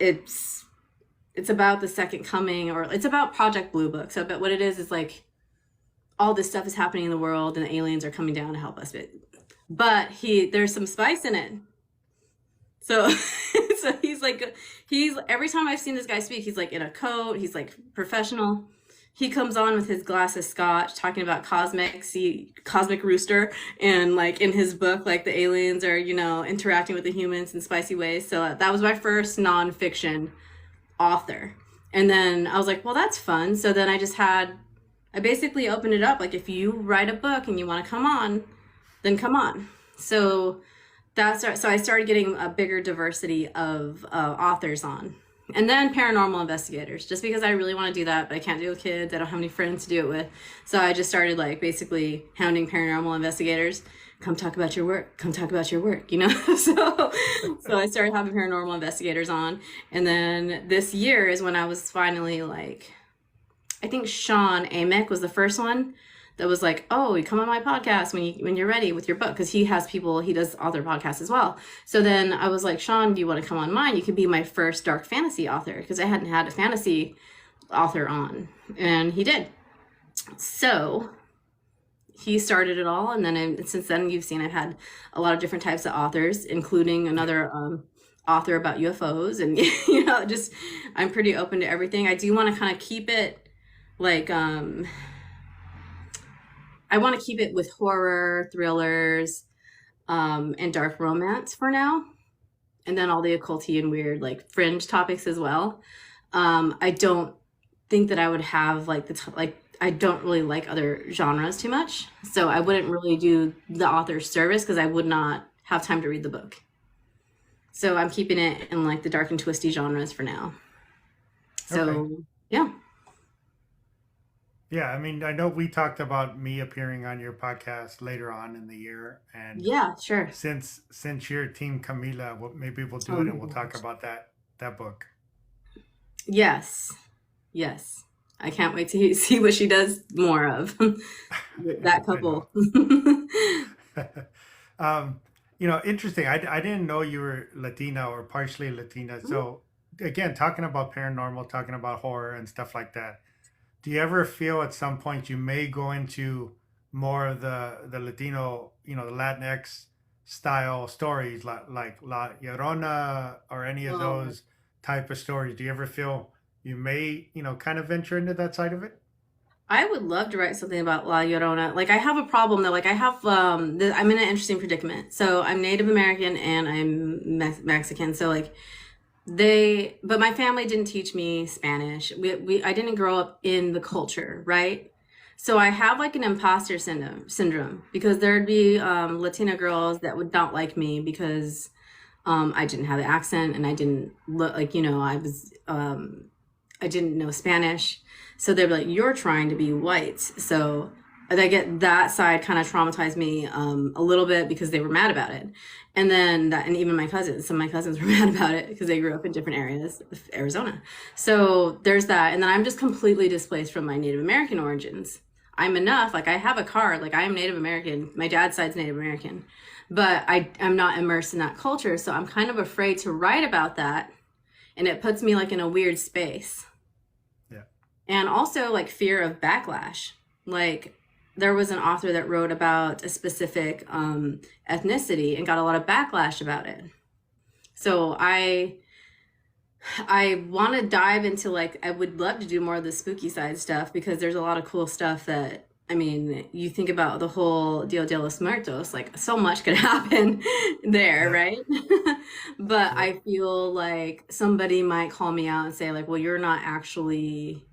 it's about the second coming, or it's about Project Blue Book. So but what it is like all this stuff is happening in the world, and the aliens are coming down to help us. But there's some spice in it. So, so he's every time I've seen this guy speak, he's like in a coat, he's like professional. He comes on with his glass of scotch talking about cosmic rooster, and like in his book, like the aliens are, you know, interacting with the humans in spicy ways. So that was my first nonfiction author. And then I was like, well, that's fun. So then I basically opened it up. Like, if you write a book and you want to come on, then come on. So so I started getting a bigger diversity of authors on. And then paranormal investigators, just because I really want to do that, but I can't do it with kids. I don't have any friends to do it with. So I just started like basically hounding paranormal investigators. Come talk about your work. Come talk about your work, you know? So I started having paranormal investigators on. And then this year is when I was finally like, I think Sean Amick was the first one that was like, oh, you come on my podcast when you're ready with your book, because he does author podcasts as well. So then I was like, Sean, do you want to come on mine? You could be my first dark fantasy author, because I hadn't had a fantasy author on, and he did. So he started it all, and then since then you've seen I've had a lot of different types of authors, including Yeah. another author about UFOs, and just I'm pretty open to everything. I do want to kind of keep it like I want to keep it with horror, thrillers, and dark romance for now, and then all the occulty and weird like fringe topics as well. I don't think that I would have like like I don't really like other genres too much, so I wouldn't really do the author's service because I would not have time to read the book. So I'm keeping it in like the dark and twisty genres for now. Okay. So yeah, Yeah, I mean, I know we talked about me appearing on your podcast later on in the year, and yeah, sure. since you're Team Camila, maybe we'll Oh do it my and we'll talk gosh. about that book. Yes, yes. I can't wait to see what she does more of that I know. couple. um, interesting. I didn't know you were Latina or partially Latina. So again, talking about paranormal, talking about horror and stuff like that. Do you ever feel at some point you may go into more of the Latino, the Latinx style stories like La Llorona or any of Oh, those type of stories? Do you ever feel you may, kind of venture into that side of it? I would love to write something about La Llorona. Like I have a problem though. Like I have, I'm in an interesting predicament. So I'm Native American and I'm Mexican. So like but my family didn't teach me Spanish. I didn't grow up in the culture, right? So I have like an imposter syndrome because there'd be Latina girls that would not like me because I didn't have an accent and I didn't look like, I didn't know Spanish. So they'd be like, you're trying to be white. So I get that side kind of traumatized me a little bit because they were mad about it. And then and even some of my cousins were mad about it because they grew up in different areas of Arizona. So there's that. And then I'm just completely displaced from my Native American origins. I'm enough, like I have a card, like I am Native American. My dad's side's Native American, but I'm not immersed in that culture. So I'm kind of afraid to write about that. And it puts me like in a weird space, Yeah. and also like fear of backlash. Like there was an author that wrote about a specific ethnicity and got a lot of backlash about it. So I want to dive into like I would love to do more of the spooky side stuff because there's a lot of cool stuff that I mean, you think about the whole Dia de los Muertos, like so much could happen there, Yep. right? But Yep. I feel like somebody might call me out and say like, "Well, you're not actually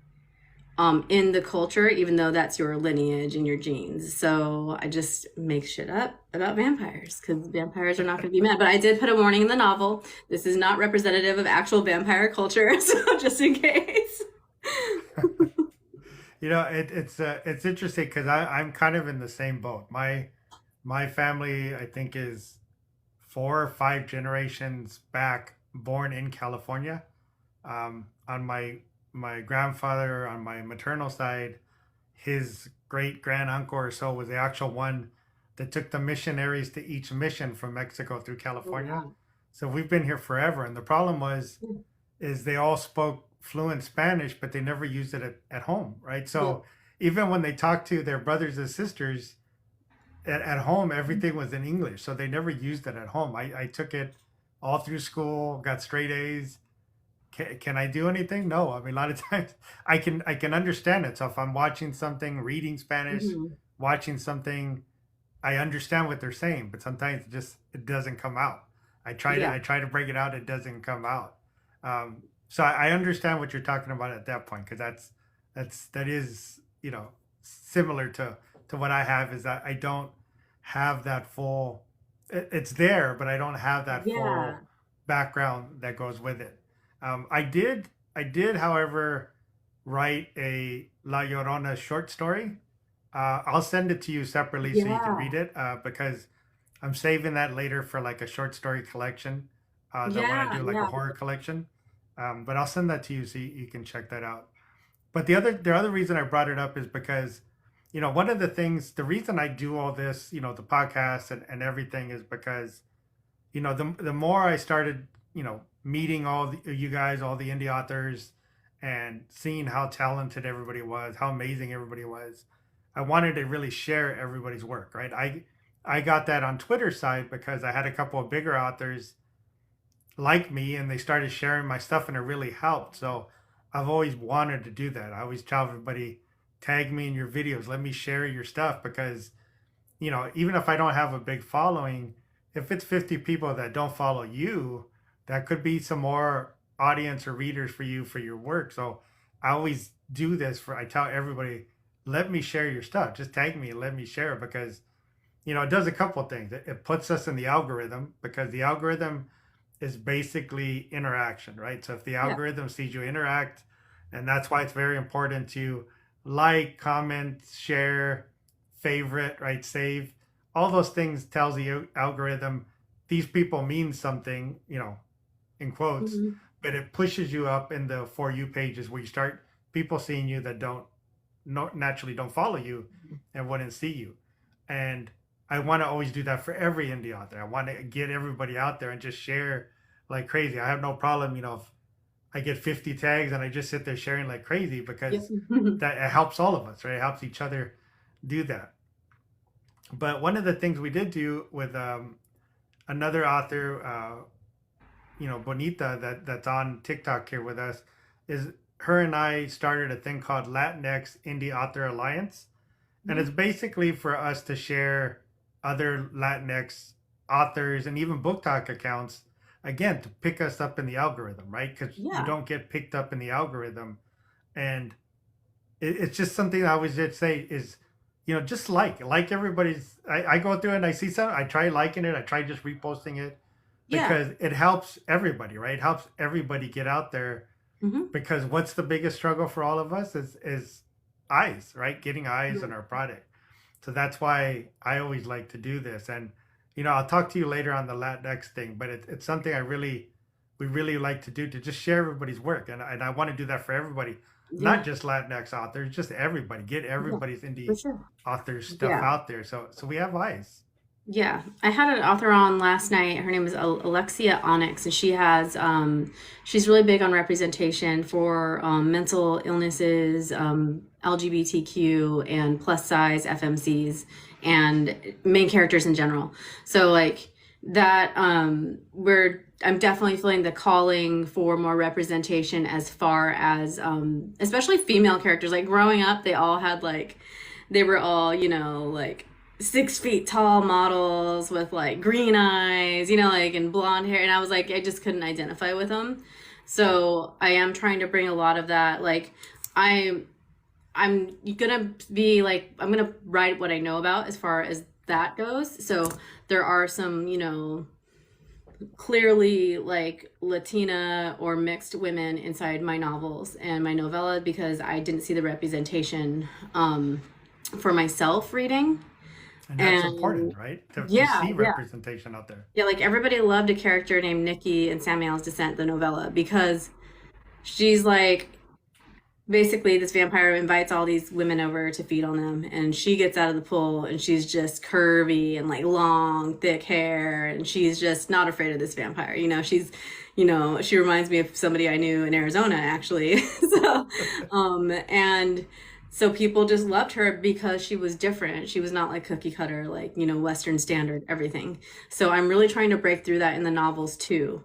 in the culture, even though that's your lineage and your genes." So I just make shit up about vampires because vampires are not going to be mad. But I did put a warning in the novel. This is not representative of actual vampire culture, so just in case. It's interesting because I'm kind of in the same boat. My family, I think, is 4 or 5 generations back, born in California. On my grandfather on my maternal side, his great grand uncle or so was the actual one that took the missionaries to each mission from Mexico through Oh, California. wow. So we've been here forever, and the problem was is they all spoke fluent Spanish, but they never used it at home, right? Yep. So even when they talked to their brothers and sisters at home, everything was in English. So they never used it at home. I took it all through school, got straight A's. Can I do anything? No. I mean, a lot of times I can understand it. So if I'm watching something, reading Spanish, Mhm. watching something, I understand what they're saying, but sometimes it doesn't come out. Yeah. I try to break it out, it doesn't come out. So I understand what you're talking about at that point because that is similar to what I have is that I don't have that full. It's there, but I don't have that Yeah. full background that goes with it. I did, however, write a La Llorona short story. I'll send it to you separately so you can Yeah. read it because I'm saving that later for like a short story collection that when I Yeah. do like a Yeah. horror collection. But I'll send that to you so you can check that out. But the other reason I brought it up is because one of the things, the reason I do all this, the podcast and everything is because the more I started, meeting you guys, all the indie authors, and seeing how talented everybody was, how amazing everybody was, I wanted to really share everybody's work, right? I got that on Twitter side because I had a couple of bigger authors like me and they started sharing my stuff and it really helped. So I've always wanted to do that. I always tell everybody, tag me in your videos, let me share your stuff because, even if I don't have a big following, if it's 50 people that don't follow you, that could be some more audience or readers for you for your work. So I always do this I tell everybody, let me share your stuff. Just tag me and let me share it because, it does a couple of things. It puts us in the algorithm because the algorithm is basically interaction, right? So if the Yeah. algorithm sees you interact, and that's why it's very important to like, comment, share, favorite, right? Save. All those things tells the algorithm these people mean something, in quotes, Mhm. but it pushes you up in the for you pages where you start people seeing you that don't naturally don't follow you and wouldn't see you. And I want to always do that for every indie author. I want to get everybody out there and just share like crazy. I have no problem, if I get 50 tags and I just sit there sharing like crazy Yep. because that it helps all of us, right? It helps each other do that. But one of the things we did do with another author, Bonita, that's on TikTok here with us, is her and I started a thing called Latinx Indie Author Alliance, and Mhm. it's basically for us to share other Latinx authors and even book talk accounts again to pick us up in the algorithm, right? Because you Yeah. don't get picked up in the algorithm, and it's just something I always did say is, just like everybody's. I go through and I see something, I try liking it, I try just reposting it Yeah. because it helps everybody, right? It helps everybody get out there Hmm. because what's the biggest struggle for all of us is eyes, right? Getting eyes Yeah. on our product. So that's why I always like to do this. And, I'll talk to you later on the Latinx thing, but it's something we really like to do to just share everybody's work. And I want to do that for everybody, not Yeah. just Latinx authors, just everybody, get Yeah. everybody's For indie sure. authors stuff Yeah. out there. So we have eyes. Yeah, I had an author on last night. Her name is Alexia Onyx, and she's really big on representation for mental illnesses, LGBTQ, and plus size FMCs, and main characters in general. So like that, I'm definitely feeling the calling for more representation as far as especially female characters. Like growing up, they were all, like 6 feet tall models with like green eyes, like and blonde hair. And I was like, I just couldn't identify with them. So I am trying to bring a lot of that. Like, I, I'm gonna be like, I'm gonna write what I know about as far as that goes. So there are some, clearly like Latina or mixed women inside my novels and my novella because I didn't see the representation for myself reading. And that's And important, right? To yeah, see yeah. representation out there. Yeah, like everybody loved a character named Nikki in Samuel's Descent, the novella, because she's like basically this vampire invites all these women over to feed on them, and she gets out of the pool and she's just curvy and like long, thick hair, and she's just not afraid of this vampire. She reminds me of somebody I knew in Arizona actually. And so people just loved her because she was different. She was not like cookie cutter, like, Western standard everything. So I'm really trying to break through that in the novels too.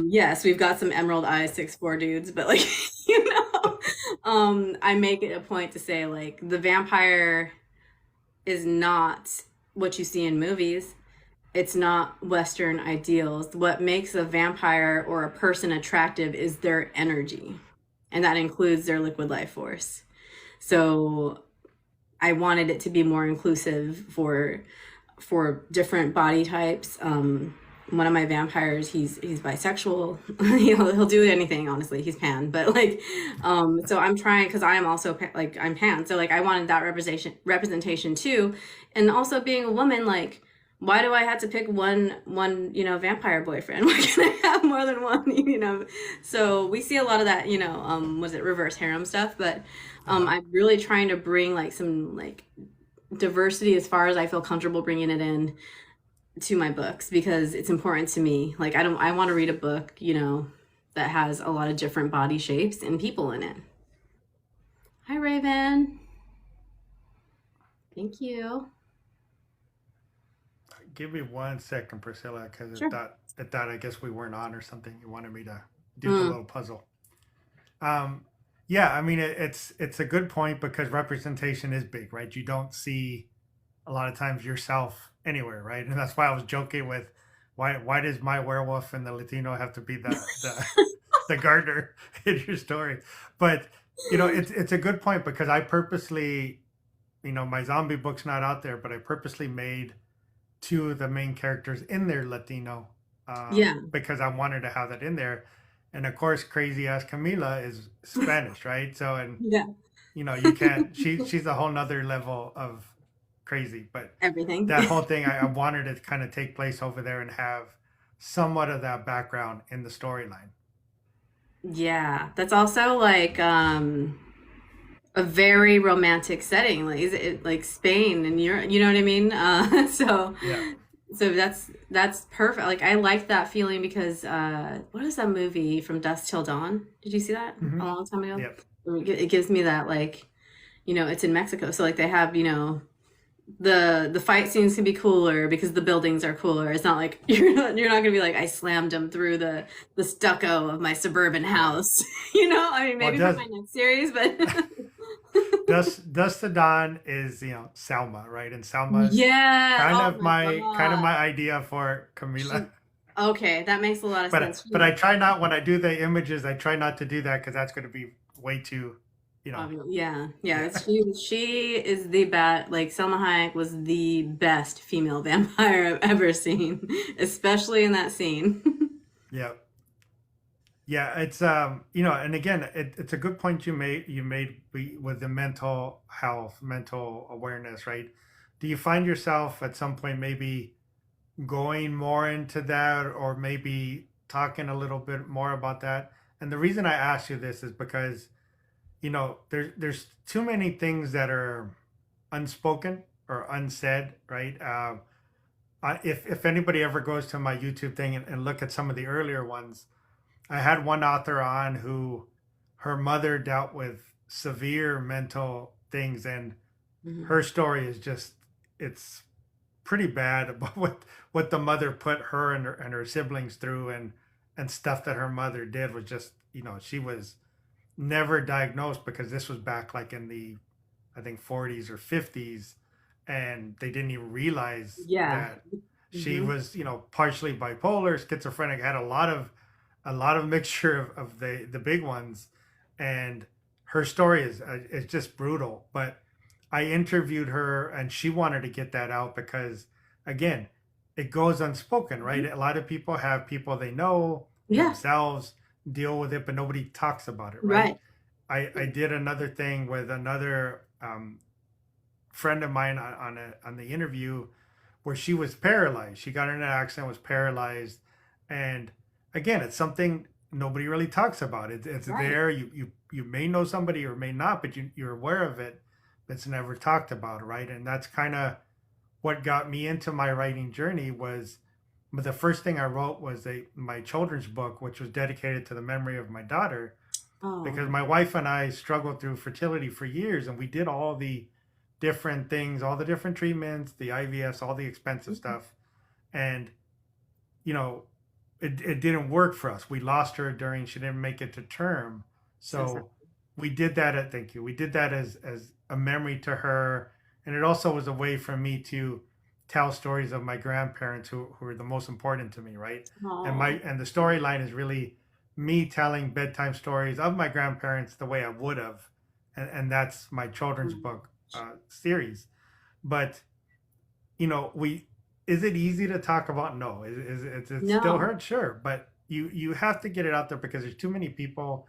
Yes, we've got some Emerald Eyes 6'4" dudes, but like, I make it a point to say like the vampire is not what you see in movies. It's not Western ideals. What makes a vampire or a person attractive is their energy, and that includes their liquid life force. So I wanted it to be more inclusive for different body types. One of my vampires, he's bisexual. He'll do anything. Honestly, he's pan. But like, so I'm trying because I am also like I'm pan. So like I wanted that representation too, and also being a woman, like why do I have to pick one vampire boyfriend? Why can't I have more than one? So we see a lot of that. Was it reverse harem stuff? But Uh-huh. I'm really trying to bring like some like diversity as far as I feel comfortable bringing it in to my books because it's important to me. Like I want to read a book, that has a lot of different body shapes and people in it. Hi Raven. Thank you. Give me 1 second, Priscilla, because Sure. it thought I guess we weren't on or something. You wanted me to do the Mm, little puzzle. Um, yeah, I mean it's a good point because representation is big, right? You don't see a lot of times yourself anywhere, right? And that's why I was joking with why does my werewolf and the Latino have to be the the gardener in your story? But it's a good point because I purposely, my zombie book's not out there, but I purposely made two of the main characters in there Latino, yeah. because I wanted to have that in there. And of course, crazy ass Camila is Spanish, right? So, and Yeah. you can't. She's a whole nother level of crazy. But Everything. that whole thing, I wanted it to kind of take place over there and have somewhat of that background in the storyline. Yeah. That's also like a very romantic setting, like is it like Spain and Europe, you know what I mean? So Yeah. that's perfect. Like I like that feeling because what is that movie From Dusk Till Dawn? Did you see that a Hmm. long time ago? Yep. It gives me that like, it's in Mexico. So like they have, the fight scenes can be cooler because the buildings are cooler. It's not like you're not gonna be like I slammed him through the stucco of my suburban Yeah. house. I mean Well, maybe for my next series, but Dust to Dawn is Selma, right? And Selma's yeah. kind Oh of my my God. idea for Camila. She okay, that makes a lot of sense. But I try not when I do the images. I try not to do that because that's going to be way too, you know. Yeah, yeah. Yeah, She is the best. Like Selma Hayek was the best female vampire I've ever seen, especially in that scene. yeah, yeah. It's and again, it's a good point you made with the mental health, mental awareness, right? Do you find yourself at some point maybe going more into that, or maybe talking a little bit more about that? And the reason I ask you this is because there's too many things that are unspoken or unsaid, right? If anybody ever goes to my YouTube thing and look at some of the earlier ones, I had one author on who her mother dealt with severe mental things, and Mhm. her story is just it's pretty bad about what the mother put her and her siblings through, and stuff that her mother did was just she was never diagnosed because this was back like in the I think 40s or 50s, and they didn't even realize Yeah. that she Hmm. was partially bipolar, schizophrenic, had a lot of mixture of the big ones, and her story is just brutal. But I interviewed her, and she wanted to get that out because, again, it goes unspoken, right? A lot of people have people they know Yeah. themselves deal with it, but nobody talks about it, right? Right. I did another thing with another friend of mine on the interview where she was paralyzed. She got in an accident, was paralyzed, and again, it's something nobody really talks about. It's Right. there. You may know somebody or may not, but you're aware of it. But it's never talked about, right? And that's kind of what got me into my writing journey. Was but the first thing I wrote was my children's book, which was dedicated to the memory of my daughter, Oh. because my wife and I struggled through fertility for years, and we did all the different things, all the different treatments, the IVFs, all the expensive Mhm. stuff, and you know, it didn't work for us. We lost her during she didn't make it to term, So sad. so we did that at thank you. We did that as a memory to her, and it also was a way for me to tell stories of my grandparents who are the most important to me, right? Oh. And the storyline is really me telling bedtime stories of my grandparents the way I would have, and that's my children's book series. But we is it easy to talk about? No. Is it still No. hurt? Sure, but you have to get it out there because there's too many people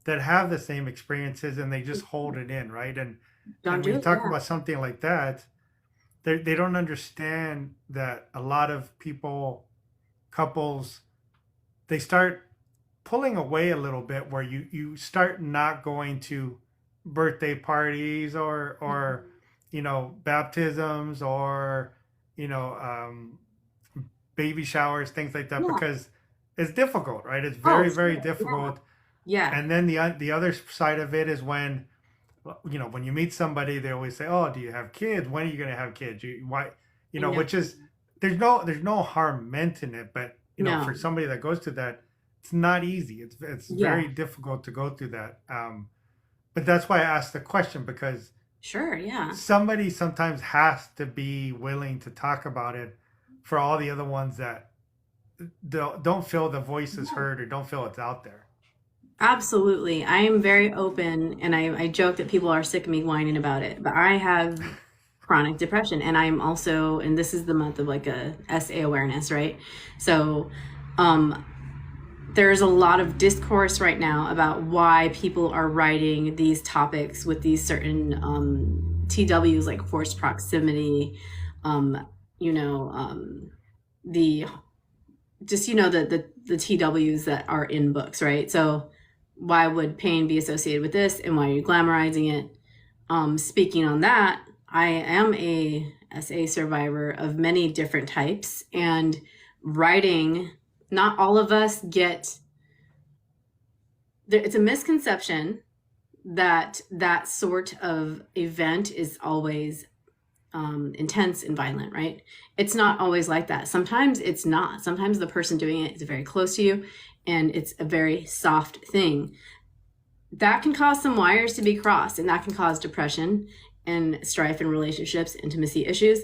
that have the same experiences and they just hold it in, right? And Don't when do you it. talk Yeah. about something like that, they don't understand that a lot of people, couples, they start pulling away a little bit where you start not going to birthday parties or Mhm. baptisms or you know um, baby showers, things like that, Yeah. because it's difficult, right? It's Oh, very, very sure. Yeah. difficult. Yeah. And then the other side of it is when when you meet somebody, they always say, "Oh, do you have kids? When are you going to have kids?" Why, I know. which is there's no harm meant in it, but for No. somebody that goes through that, it's not easy. It's Yeah. very difficult to go through that. But that's why I asked the question, because Sure. Yeah. somebody sometimes has to be willing to talk about it for all the other ones that don't feel the voice is heard or don't feel it's out there. Absolutely. I am very open and I joke that people are sick of me whining about it, but I have chronic depression and I'm also, and this is the month of like a SA awareness, right? So, um, there's a lot of discourse right now about why people are writing these topics with these certain TWs like forced proximity, um, you know, the just the TWs that are in books, right? So why would pain be associated with this, and why are you glamorizing it? Speaking on that, I am a SA survivor of many different types, and writing. Not all of us get. It's a misconception that that sort of event is always intense and violent, right? It's not always like that. Sometimes it's not. Sometimes the person doing it is very close to you and it's a very soft thing. That can cause some wires to be crossed and that can cause depression and strife in relationships, intimacy issues.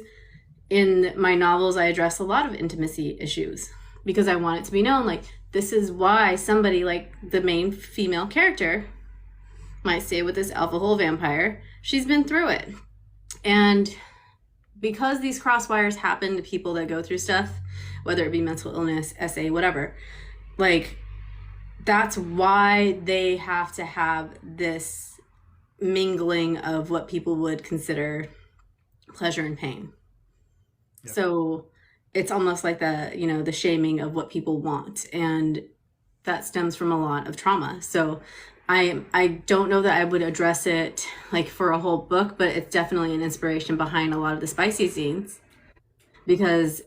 In my novels, I address a lot of intimacy issues because I want it to be known like this is why somebody like the main female character might stay with this alpha hole vampire. She's been through it. And because these crosswires happen to people that go through stuff, whether it be mental illness, SA, whatever, like that's why they have to have this mingling of what people would consider pleasure and pain. Yep. So it's almost like the shaming of what people want, and that stems from a lot of trauma. So I don't know that I would address it like for a whole book, but it's definitely an inspiration behind a lot of the spicy scenes because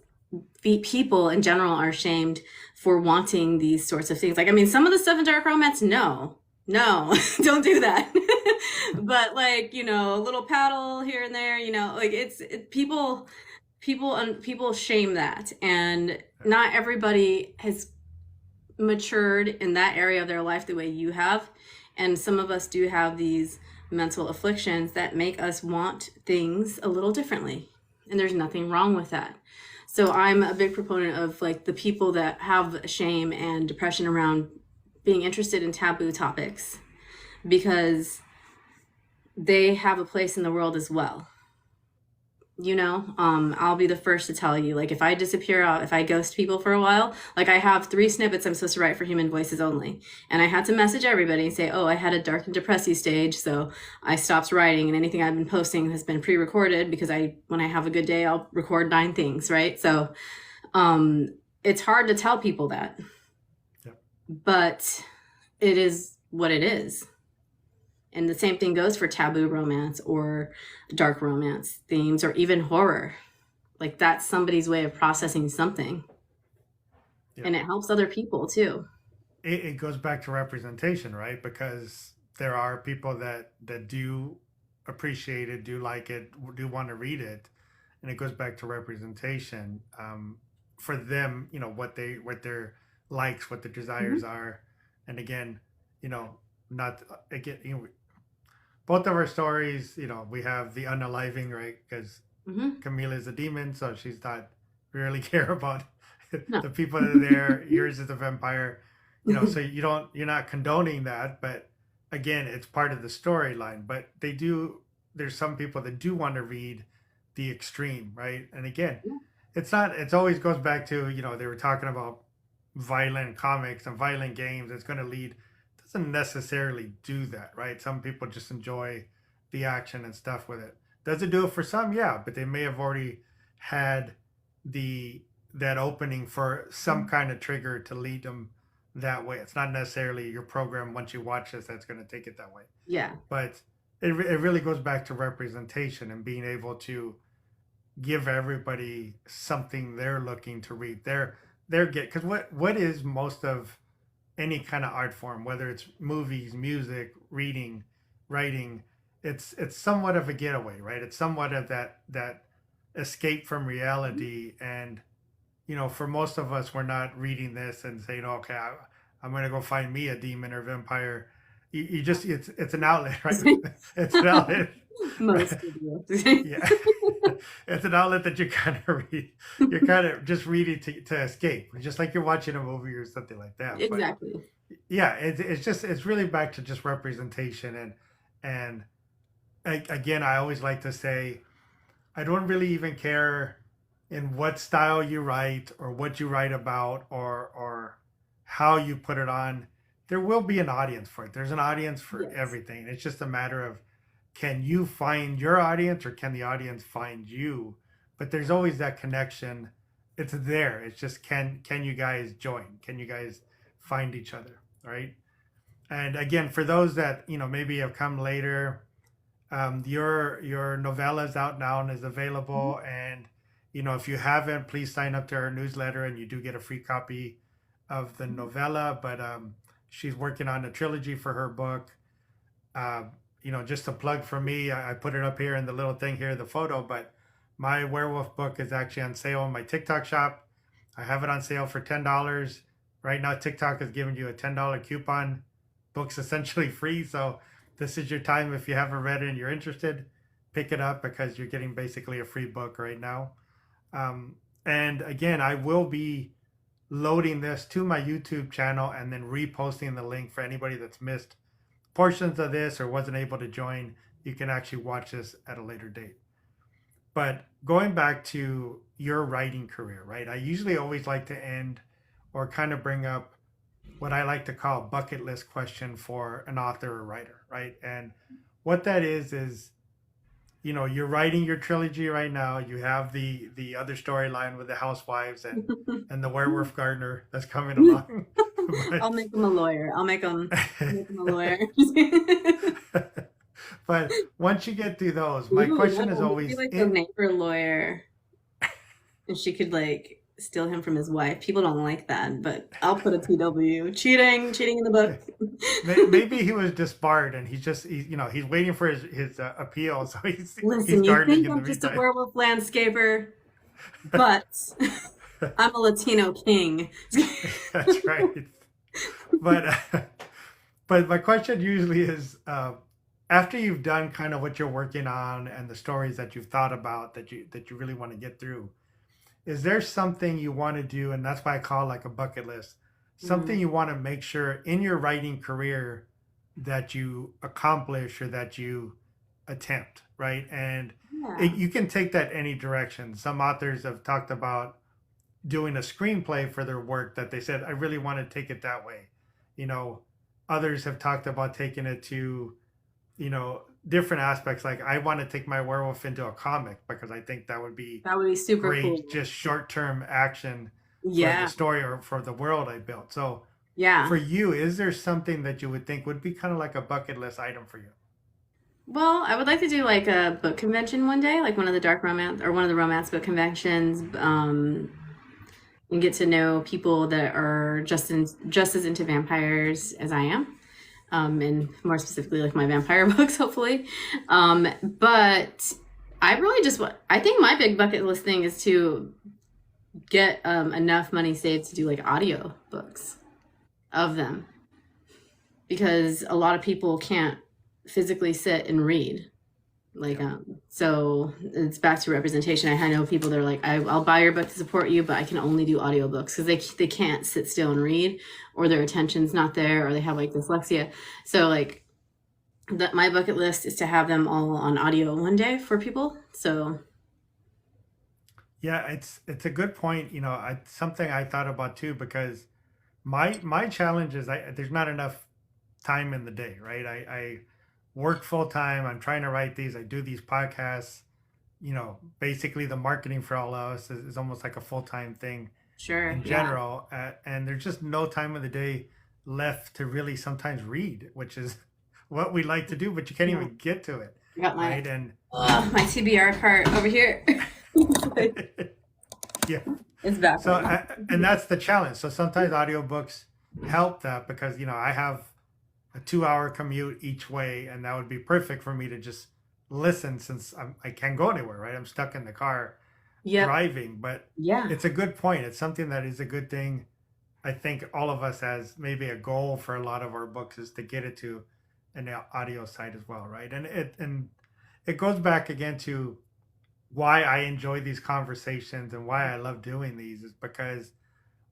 people in general are shamed for wanting these sorts of things. Like, I mean, some of the stuff in dark romance, no, don't do that. But like, a little paddle here and there, like people shame that, and not everybody has matured in that area of their life the way you have, and some of us do have these mental afflictions that make us want things a little differently, and there's nothing wrong with that. So I'm a big proponent of like the people that have shame and depression around being interested in taboo topics because they have a place in the world as well. I'll be the first to tell you, like, if I disappear out, if I ghost people for a while, like I have 3 snippets I'm supposed to write for Human Voices Only. And I had to message everybody and say, oh, I had a dark and depressive stage. So I stopped writing and anything I've been posting has been pre-recorded because when I have a good day, I'll record 9 things. Right. So, it's hard to tell people that, Yep. but it is what it is. And the same thing goes for taboo romance or dark romance themes or even horror. Like that's somebody's way of processing something. Yep. And it helps other people too. It goes back to representation, right? Because there are people that do appreciate it, do like it, do want to read it, and it goes back to representation. For them, what their likes, what their desires Mm-hmm. are, and again, not again, both of our stories, we have the unaliving, right? Because Mm-hmm. Camila is a demon, so she's not really care about No. the people that are there. Yours is a vampire, so you're not condoning that, but again, it's part of the storyline. But they do. There's some people that do want to read the extreme, right? And again, it's not. It always goes back to they were talking about violent comics and violent games. It's going to lead doesn't necessarily do that, right? Some people just enjoy the action and stuff with it. Does it do it for some? Yeah, but they may have already had the that opening for some kind of trigger to lead them that way. It's not necessarily your program once you watch this that's going to take it that way. Yeah. But it really goes back to representation and being able to give everybody something they're looking to read. They're get because what is most of any kind of art form, whether it's movies, music, reading, writing, it's somewhat of a getaway, right? It's somewhat of that escape from reality. And for most of us, we're not reading this and saying, okay, I'm going to go find me a demon or vampire. You just it's an outlet, right? It's an outlet. Most idiots. Yeah. It's an outlet that you kind of read. You're kind of just reading to escape, just like you're watching a movie or something like that. But Exactly. yeah, it's really back to just representation. And again, I always like to say, I don't really even care in what style you write or what you write about, or how you put it on. There will be an audience for it. There's an audience for Yes. everything. It's just a matter of, can you find your audience or can the audience find you? But there's always that connection. It's there. It's just, can you guys join? Can you guys find each other? Right. And again, for those that maybe have come later, your novella is out now and is Mhm. available. And if you haven't, please sign up to her newsletter, and you do get a free copy of the novella. But she's working on a trilogy for her book. uh, just a plug for me. I put it up here in the little thing here, the photo, but my werewolf book is actually on sale in my TikTok shop. I have it on sale for $10. Right now, TikTok is giving you a $10 coupon. Book's essentially free. So this is your time. If you haven't read it and you're interested, pick it up, because you're getting basically a free book right now. Um, and again, I will be loading this to my YouTube channel and then reposting the link for anybody that's missed portions of this or wasn't able to join. You can actually watch this at a later date. But going back to your writing career, right? I usually always like to end or kind of bring up what I like to call a bucket list question for an author or writer, right? And what that is you're writing your trilogy right now. You have the other storyline with the housewives and the werewolf gardener that's coming along. I'll but make him a lawyer. I'll make him a lawyer. but once you get through those, my Ooh, question no, is maybe always like the it. neighbor lawyer, and she could like steal him from his wife. People don't like that, but I'll put a TW. Cheating in the book. Maybe he was disbarred and he's waiting for his appeal, so he's Listen, you gardening think in the I'm just a meantime. werewolf landscaper, but I'm a Latino king. That's right. But but my question usually is, after you've done kind of what you're working on and the stories that you've thought about that you really want to get through, is there something you want to do? And that's why I call it like a bucket list. Something Mm, you want to make sure in your writing career that you accomplish or that you attempt, right? And yeah. you can take that any direction. Some authors have talked about doing a screenplay for their work, that they said, I really want to take it that way. You know, Others have talked about taking it to, different aspects. Like, I want to take my werewolf into a comic because I think that would be That would be super great, cool. just short term action for the Yeah. story or for the world I built. So, for Yeah. you, is there something that you would think would be kind of like a bucket list item for you? Well, I would like to do like a book convention one day, like one of the dark romance or one of the romance book conventions, and get to know people that are just as into vampires as I am, and more specifically, like my vampire books, hopefully. But I really just want. I think my big bucket list thing is to get enough money saved to do like audio books of them, because a lot of people can't physically sit and read. Yeah. So it's back to representation. I know people that are like, I'll buy your book to support you, but I can only do audiobooks because they can't sit still and read, or their attention's not there, or they have like dyslexia. So like that, my bucket list is to have them all on audio one day for people. So Yeah, it's a good point. Something I thought about too, because my challenge is, there's not enough time in the day, right? I work full time. I'm trying to write these. I do these podcasts. Basically the marketing for all of us is almost like a full time thing sure, in yeah, general, and there's just no time of the day left to really sometimes read, which is what we like to do, but you can't yeah. even get to it, I got right? And my TBR cart over here. yeah, It's back so on. and that's the challenge. So sometimes audiobooks help that, because I have a 2 hour commute each way, and that would be perfect for me to just listen since I can't go anywhere, right? I'm stuck in the car Yep. driving. But Yeah. it's a good point. It's something that is a good thing. I think all of us has maybe a goal for a lot of our books is to get it to an audio site as well, right? And it goes back again to why I enjoy these conversations and why I love doing these is because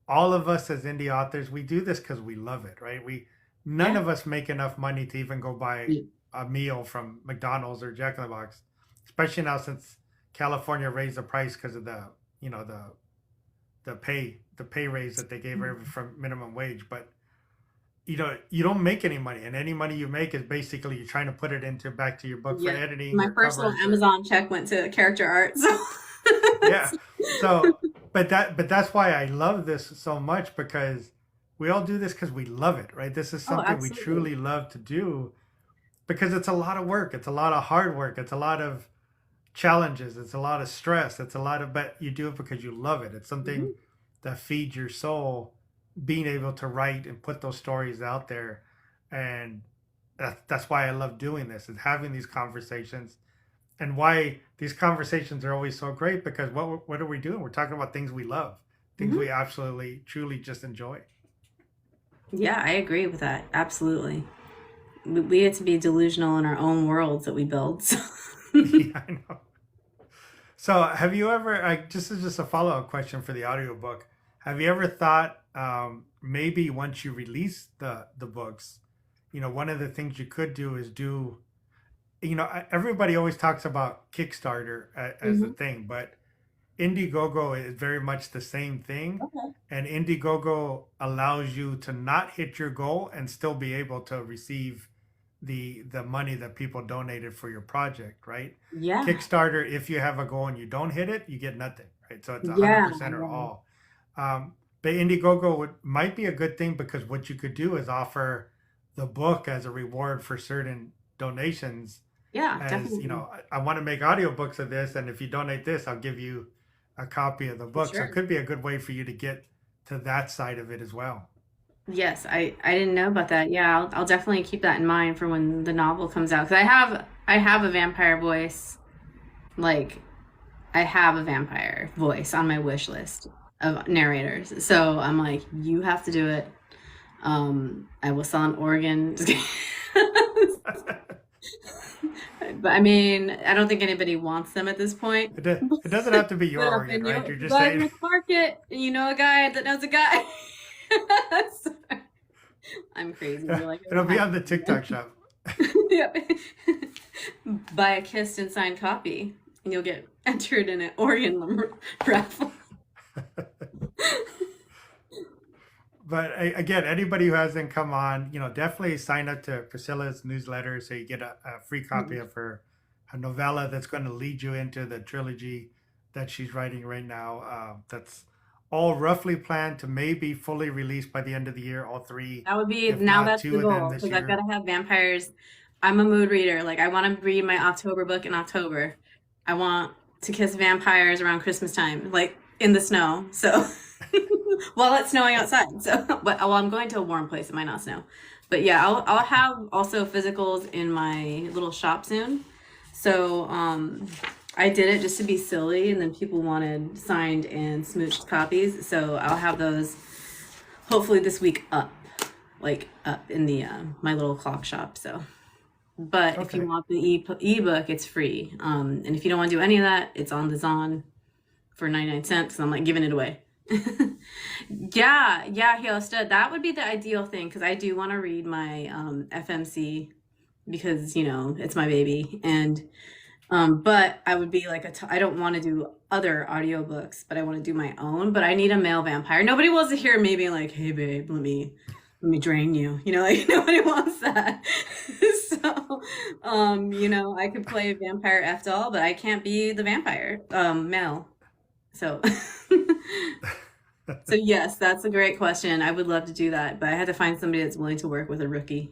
all of us as indie authors, we do this because we love it, right? We None Yeah. of us make enough money to even go buy a meal from McDonald's or Jack in the Box, especially now since California raised the price because of the you know the pay raise that they gave from minimum wage. But you don't make any money, and any money you make is basically you're trying to put it into back to your book for Yeah. editing My or first little covers or Amazon check went to character art. So yeah. So, but that's why I love this so much because we all do this because we love it, right? This is oh, something we absolutely. truly love to do because it's a lot of work. It's a lot of hard work. It's a lot of challenges. It's a lot of stress. It's a lot of, but you do it because you love it. It's something Mhm. that feeds your soul, being able to write and put those stories out there. And that's why I love doing this, is having these conversations, and why these conversations are always so great because what are we doing? We're talking about things we love, things Mhm. we absolutely truly just enjoy. Yeah, I agree with that. Absolutely. We get to be delusional in our own worlds that we build. So. Yeah, I know. So have you ever, just as just a follow-up question for the audiobook, have you ever thought, maybe once you release the books, one of the things you could do is do, everybody always talks about Kickstarter as a Mhm. thing, but Indiegogo is very much the same thing. Okay. And Indiegogo allows you to not hit your goal and still be able to receive the money that people donated for your project, right? Yeah. Kickstarter, if you have a goal and you don't hit it, you get nothing, right? So it's Yeah. 100% or Yeah. all. But Indiegogo might be a good thing because what you could do is offer the book as a reward for certain donations, Yeah, as definitely. I want to make audiobooks of this, and if you donate this, I'll give you a copy of the For book. So it sure. could be a good way for you to get to that side of it as well. Yes, I didn't know about that. Yeah, I'll definitely keep that in mind for when the novel comes out. Because I have a vampire voice. Like I have a vampire voice on my wish list of narrators. So I'm like, you have to do it. I will sell an organ. But I mean, I don't think anybody wants them at this point. It doesn't have to be your But organ, right? if You're you just guys are saying in the market and you know a guy that knows a guy, so, I'm crazy. You're like, I it'll don't be have on the TikTok shop. to. Yep. Buy a kissed and signed copy, and you'll get entered in an organ raffle. But again, anybody who hasn't come on, definitely sign up to Priscilla's newsletter so you get a free copy of her novella that's going to lead you into the trilogy that she's writing right now. That's all roughly planned to maybe fully released by the end of the year, all three, That would be if now. not That's the two of them goal this because I've got year. to have vampires. I'm a mood reader. Like I want to read my October book in October. I want to kiss vampires around Christmas time, like in the snow. So while it's snowing outside. So, but well, I'm going to a warm place. It might not snow, but yeah, I'll have also physicals in my little shop soon. So I did it just to be silly, and then people wanted signed and smooched copies. So I'll have those hopefully this week up, like up in the my little clock shop. So, but if you Okay. want the ebook, it's free. And if you don't want to do any of that, it's on the Zon for 99 cents. And I'm like giving it away. Yeah, yeah, Hyosta, that would be the ideal thing because I do want to read my FMC because it's my baby, and but I would be like I don't want to do other audiobooks, but I want to do my own. But I need a male vampire. Nobody wants to hear me being like, "Hey, babe, let me drain you." Like nobody wants that. So, I could play vampire F doll, but I can't be the vampire male. So, so yes, that's a great question. I would love to do that, but I had to find somebody that's willing to work with a rookie.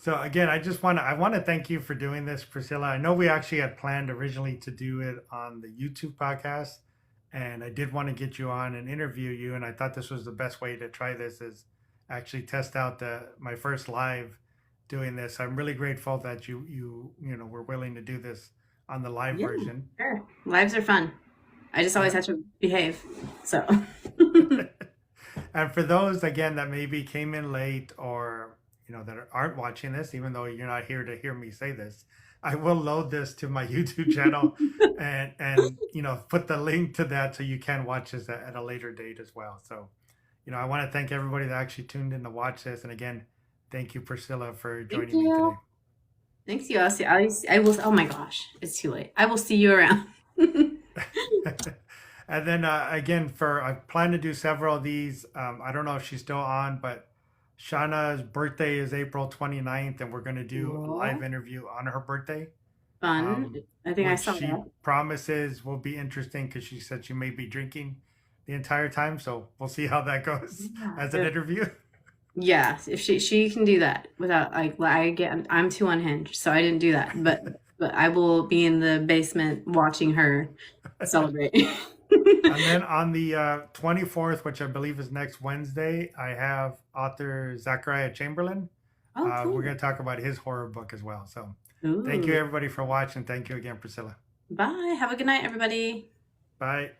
So again, I want to thank you for doing this, Priscilla. I know we actually had planned originally to do it on the YouTube podcast, and I did want to get you on and interview you. And I thought this was the best way to try this is actually test out my first live doing this. I'm really grateful that you were willing to do this on the live Yeah, version. sure. Lives are fun. I just always Yeah. have to behave. So, And for those again that maybe came in late or that aren't watching this, even though you're not here to hear me say this, I will load this to my YouTube channel and put the link to that so you can watch this at a later date as well. So, I want to thank everybody that actually tuned in to watch this. And again, thank you, Priscilla, for thank joining me you. today. Thanks, you. I will. Oh my gosh, it's too late. I will see you around. And then again, I plan to do several of these. I don't know if she's still on, but Shauna's birthday is April 29th, and we're going to do a live Cool. interview on her birthday, Fun. I think I which saw she that. promises will be interesting because she said she may be drinking the entire time. So we'll see how that goes Yeah. as an interview. Yeah, if she can do that without I'm too unhinged, so I didn't do that. But I will be in the basement watching her celebrate. And then on the 24th, which I believe is next Wednesday, I have author Zachariah Chamberlain. Oh, We're going cool. to talk about his horror book as well. So thank you, Ooh. everybody, for watching. Thank you again, Priscilla. Bye. Have a good night, everybody. Bye.